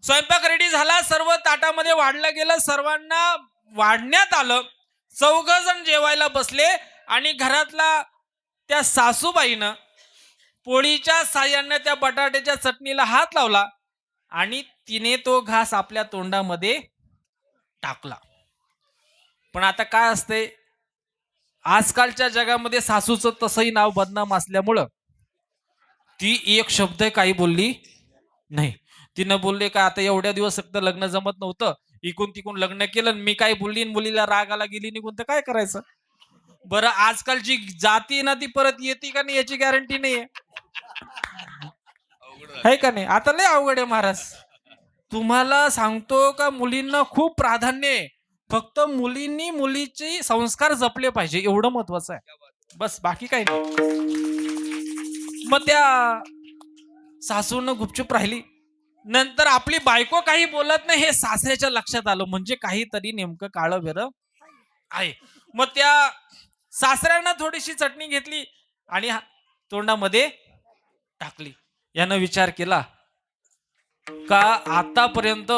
स्वयंपाक रेडी झाला, सर्व ताटामध्ये वाढलं गेलं, सर्वांना वाढण्यात आलं. 4 जण जेवायला बसले आणि घरातला त्या सासूबाईनं पोळीच्या साह्यानं त्या बटाट्याच्या चटणीला हात लावला आणि तिने तो घास आपल्या तोंडामध्ये टाकला. पण आता काय असते, आजकालच्या जगामध्ये सासूचं तसंही नाव बदनाम असल्यामुळं ती एक शब्द काही बोलली नाही. तिनं बोलले का आता एवढ्या दिवस फक्त लग्न जमत नव्हतं, इकून तिकून लग्न केलं, मी काय बोलली, मुलीला रागाला गेली निघून, तर काय करायचं. बरं आजकालची जाती ना ती परत येते का नाही याची गॅरंटी नाहीये, आहे का नाही. आता लय अवघड आहे महाराज. तुम्हाला सांगतो का मुलींना खूप प्राधान्य आहे. फक्त मुलींनी मुलीचे संस्कार जपले पाहिजे एवढं महत्वाचं आहे, बस बाकी काही नाही. मग त्या सासूनं गुपचूप राहिली. नंतर आपली बायको काही बोलत नाही हे सासऱ्याच्या लक्षात आलं, म्हणजे काहीतरी नेमकं काळं बेरं आहे. मग त्या सासऱ्यानं थोडीशी चटणी घेतली आणि तोंडामध्ये टाकली. यानं विचार केला का आतापर्यंत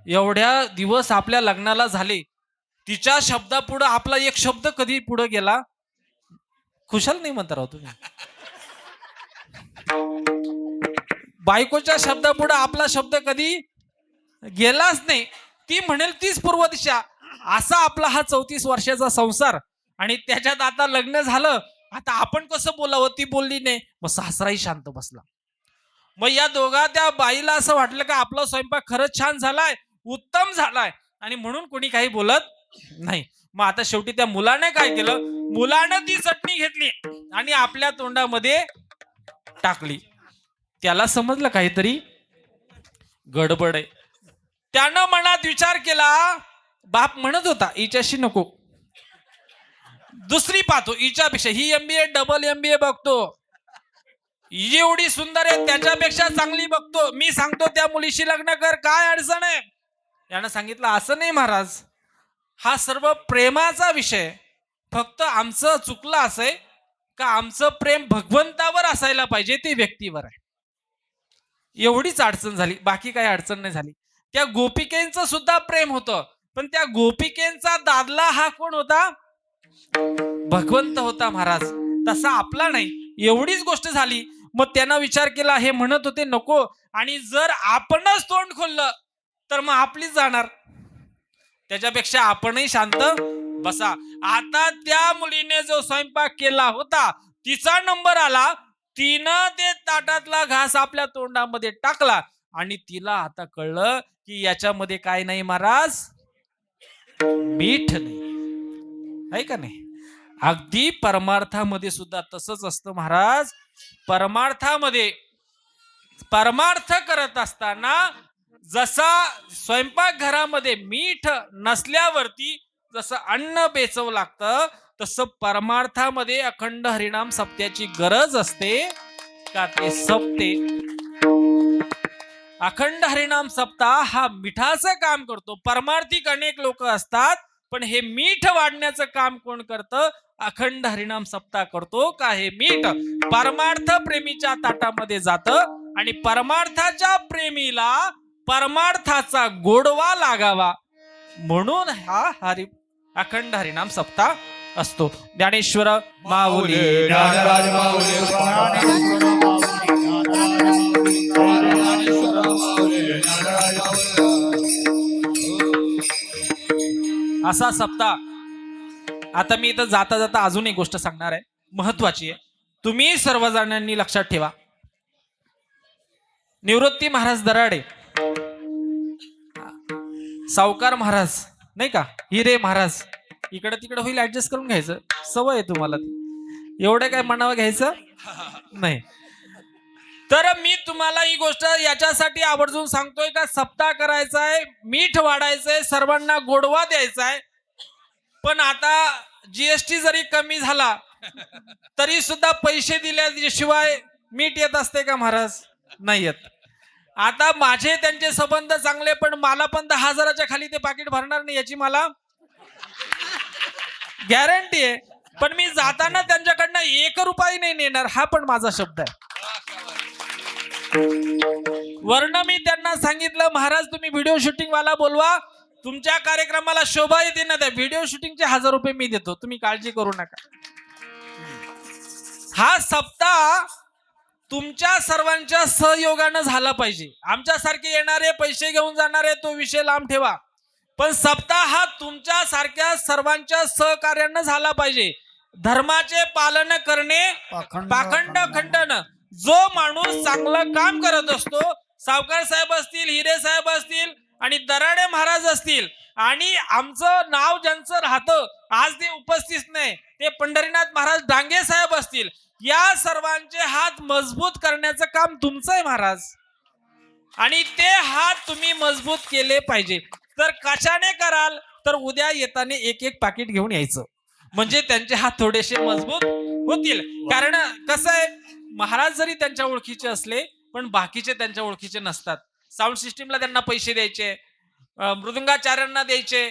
एवढ्या दिवस आपल्या लग्नाला झाले, तिच्या शब्दापुढं आपला एक शब्द कधी पुढे गेला. खुशाल नाही म्हणता राव तुम्ही. बायकोच्या शब्दापुढे आपला शब्द कधी गेलाच नाही. ती म्हणेल तीच पूर्व दिशा, असा आपला हा 34 वर्षाचा संसार. आणि त्याच्यात आता लग्न झालं, आता आपण कसं बोलावं, ती बोलली नाही. मग सासराही शांत बसला. मग या दोघा त्या बाईला असं वाटलं का आपला स्वयंपाक खरंच छान झालाय, उत्तम झालाय, आणि म्हणून कोणी काही बोलत नाही. मग आता शेवटी त्या मुलाने काय केलं, मुलानं ती चटणी घेतली आणि आपल्या तोंडामध्ये टाकली. त्याला समजलं काहीतरी गडबड आहे. त्यानं मनात विचार केला, बाप म्हणत होता हिच्याशी नको, दुसरी पाहतो हिच्यापेक्षा, ही MBA डबल MBA बघतो, एवढी सुंदर आहे त्याच्यापेक्षा चांगली बघतो, मी सांगतो त्या मुलीशी लग्न कर, काय अडचण आहे. यानं सांगितलं असं नाही महाराज, हा सर्व प्रेमाचा विषय. फक्त आमचं चुकलं असंय का आमचं प्रेम भगवंतावर असायला पाहिजे, ते व्यक्तीवर आहे. एवढीच अडचण झाली, बाकी काही अडचण नाही झाली. त्या गोपिकेंचं सुद्धा प्रेम होतं, पण त्या गोपिकेंचा दादला हा कोण होता, भगवंत होता महाराज, तसा आपला नाही. एवढीच गोष्ट झाली. मग त्यानं विचार केला, हे म्हणत होते नको, आणि जर आपणच तोंड खोललं तर मग आपलीच जाणार, त्याच्यापेक्षा आपणही शांत बसा. आता त्या मुलीने जो स्वयंपाक केला होता तिचा नंबर आला, तिनं ते ताटातला घास आपल्या तोंडामध्ये टाकला आणि तिला आता कळलं की याच्यामध्ये काय नाही महाराज, मीठ नाही, आहे का नाही. अगदी परमार्थामध्ये सुद्धा तसंच असतं महाराज. परमार्थामध्ये परमार्थ करत असताना जसा स्वयंपाकघरामध्ये मीठ नसल्यावरती जसं अन्न बेचव लागतं, तसं परमार्थामध्ये अखंड हरिनाम सप्त्याची गरज असते का ते सप्ते. अखंड हरिनाम सप्ताह हा मिठाचं काम करतो. परमार्थिक अनेक लोक असतात, पण हे मीठ वाढण्याचं काम कोण करतं, अखंड हरिनाम सप्ताह करतो का हे मीठ परमार्थ प्रेमीच्या ताटामध्ये जातं आणि परमार्थाच्या प्रेमीला परमार्थाचा गोडवा लागावा म्हणून हा अखंड हरिनाम सप्ताह असतो. ज्ञानेश्वर माऊली ज्ञानराज माऊली असा सप्ताह. आता मी इथं जाता जाता अजून एक गोष्ट सांगणार आहे, महत्वाची आहे, तुम्ही सर्वजणांनी लक्षात ठेवा. निवृत्ती महाराज दराडे, सावकार महाराज नाही का, हिरे महाराज, इकडे तिकडे होईल ऍडजस्ट करून घ्यायचं, सवय आहे तुम्हाला ती, एवढं काय मनावर घ्यायचं नाही. तर मी तुम्हाला ही गोष्ट याच्यासाठी आवर्जून सांगतोय का सप्ताह करायचा आहे, मीठ वाढायचंय, सर्वांना गोडवा द्यायचा आहे. पण आता GST जरी कमी झाला तरी सुद्धा पैसे दिल्याशिवाय मीठ येत असते का महाराज, नाही येत. आता माझे त्यांचे संबंध चांगले, पण मला पण 10,000च्या खाली ते पाकिट भरणार नाही याची मला गॅरंटी आहे. पण मी जाताना त्यांच्याकडनं 1 रुपया नाही नेणार, हा पण माझा शब्द आहे. वर्ण मी त्यांना सांगितलं, महाराज तुम्ही व्हिडिओ शूटिंग वाला बोलवा, तुमच्या कार्यक्रमाला शोभा येते ना, त्या व्हिडिओ शूटिंगचे 1000 रुपये मी देतो, तुम्ही काळजी करू नका. हा सप्ताह तुमच्या सर्वांच्या सहयोगानं झाला पाहिजे. आमच्यासारखे येणारे पैसे घेऊन जाणारे तो विषय लांब ठेवा, पण सप्ताह हा तुमच्या सारख्या सर्वांच्या सहकार्यानं झाला पाहिजे. धर्माचे पालन करणे पाखंड खंडन. जो माणूस चांगलं काम करत असतो, सावकार साहेब असतील, हिरे साहेब असतील आणि दराडे महाराज असतील, आणि आमचं नाव ज्यांचं राहतं आज ते उपस्थित नाही, ते पंढरीनाथ महाराज डांगे साहेब असतील, या सर्वांचे हात मजबूत करण्याचं काम तुमचं आहे महाराज. आणि ते हात तुम्ही मजबूत केले पाहिजे. तर कशाने कराल, तर उद्या येताना एक एक पाकिट घेऊन यायचं, म्हणजे त्यांचे हात थोडेसे मजबूत होतील. कारण कसं आहे, महाराज जरी त्यांच्या ओळखीचे असले पण बाकीचे त्यांच्या ओळखीचे नसतात. साऊंड सिस्टीमला त्यांना पैसे द्यायचे, मृदुंगाचार्यांना द्यायचे,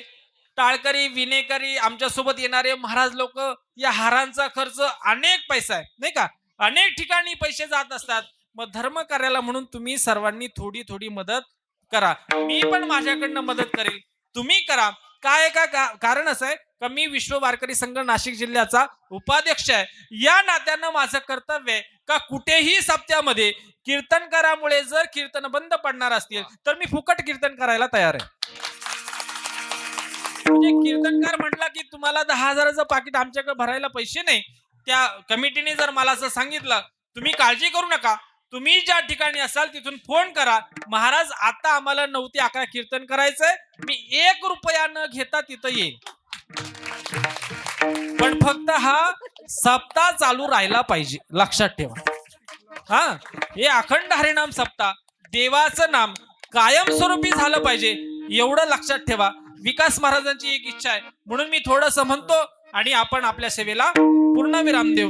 टाळकरी विनेकरी आमच्यासोबत येणारे महाराज लोक, या हारांचा खर्च अनेक पैसा आहे नाही का, अनेक ठिकाणी पैसे जात असतात. मग धर्म कार्याला म्हणून तुम्ही सर्वांनी थोडी थोडी मदत करा. मी पण माझ्याकडनं मदत करेल, तुम्ही करा. काय का कारण असं आहे का मी विश्व वारकरी संघ नाशिक जिल्ह्याचा उपाध्यक्ष आहे. या नात्यानं माझं कर्तव्य आहे का कुठेही सप्त्यामध्ये कीर्तनकारामुळे जर कीर्तन बंद पडणार असतील तर मी फुकट कीर्तन करायला तयार आहे. म्हणजे कीर्तनकार म्हटला की तुम्हाला 10,000चं पाकिट आमच्याकडे भरायला पैसे नाही, त्या कमिटीने जर मला असं सांगितलं, तुम्ही काळजी करू नका, तुम्ही ज्या ठिकाणी असाल तिथून फोन करा, महाराज आता आम्हाला 9 ते 11 कीर्तन करायचंय, मी 1 रुपया न घेता तिथं येईल. पण फक्त हा सप्ताह चालू राहिला पाहिजे, लक्षात ठेवा. हा, हे अखंड हरिनाम सप्ताह, देवाचं नाम कायमस्वरूपी झालं पाहिजे, एवढं लक्षात ठेवा. विकास महाराजांची एक इच्छा आहे म्हणून मी थोडंसं म्हणतो आणि आपण आपल्या सेवेला पूर्ण विराम देऊ.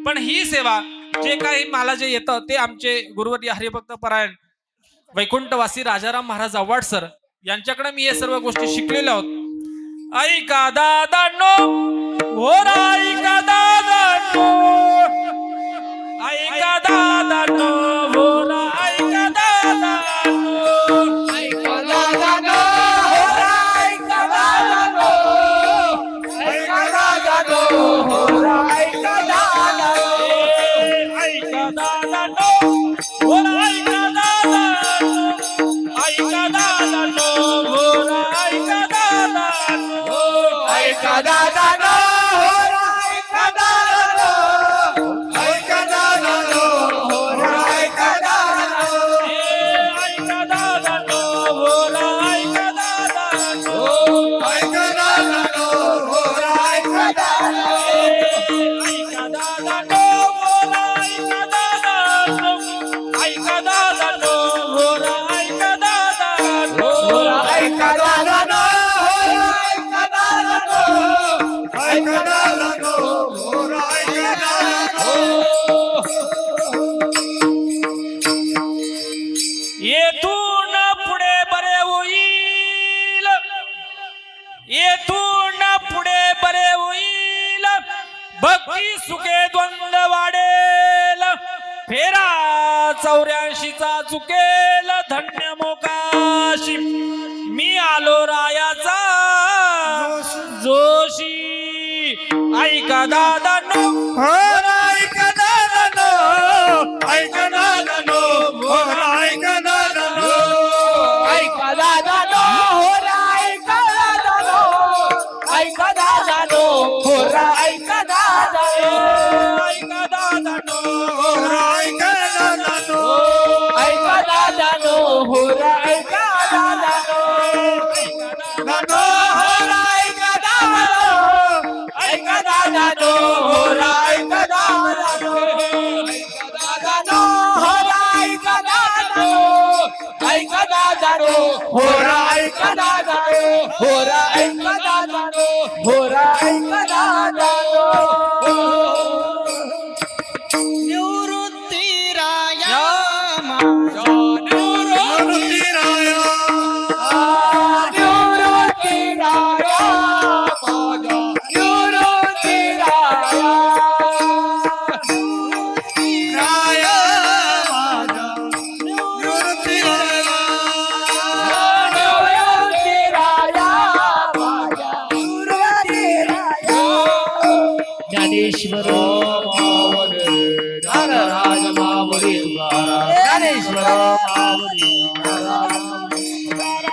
पण ही सेवा जे काही मला जे येतं ते आमचे गुरुवर्य हरिभक्त परायण वैकुंठवासी राजाराम महाराज आव्हाड सर यांच्याकडे मी हे सर्व गोष्टी शिकलेल्या आहोत. ऐका दादांनो, हो ऐका दादांनो, ऐका दादांनो, हो ऐका दादांनो, ऐका दादांनो, हो ऐका दादांनो, ऐका दादांनो, हो ऐका दादांनो, ऐका दादांनो, हो ऐका दादांनो, ऐका दादांनो, हो ऐका दादांनो, ऐका दादांनो, हो ऐका दादांनो, ऐका दादांनो, हो ऐका दादांनो, ऐका दादांनो, हो ऐका दादांनो, ऐका दादांनो, हो ऐका दादांनो, ऐका दादांनो, हो ऐका दादांनो, ऐका दादांनो, हो ऐका दादांनो, ऐका दादांनो, ऐका दादांनो, हो ऐका दादांनो. येथून पुढे बरे होईल, येथून पुढे बरे होईल, भक्ती सुखे द्वंद्व वाढेल, फेरा 84चा चुकेल, धन्य मोकाशी मी आलो रायाचा जोशी. ऐका दादांनो, हो ऐका दादांनो, ऐका दादांनो, हो ऐका दादांनो, ऐका दादानो, हो ऐका दादानो, ऐका दादानो, हो ऐका दादानो, ऐका दादांनो, हो ऐका दादांनो, ऐका दादानो, हो ऐका दादानो, दादांनो, हो ऐका दादानो, ऐका दादानो, हो ऐका दादानो, दादानो, हो ऐका दादानो, ऐका दादानो, हो ऐका दादानो, हो ऐका दादानो, हो ऐका दादानो. निवृत्ती राया निवृत्ती राया, निवृत्ती राया निवृत्ती राया राया माझा, निवृत्ती ज्ञानेश्वर माऊली ज्ञानराज माऊली तुकाराम ज्ञानेश्वर माऊली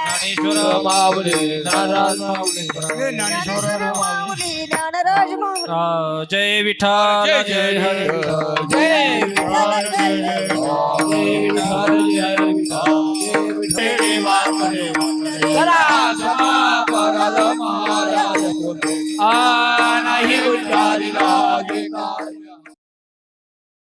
ज्ञानेश्वर माऊली ज्ञानराज माऊली माऊली ज्ञानराज माऊली जय विठ्ठल जय हरी जय विठ्ठल जय विठ्ठल जय विठ्ठल जय विठ्ठल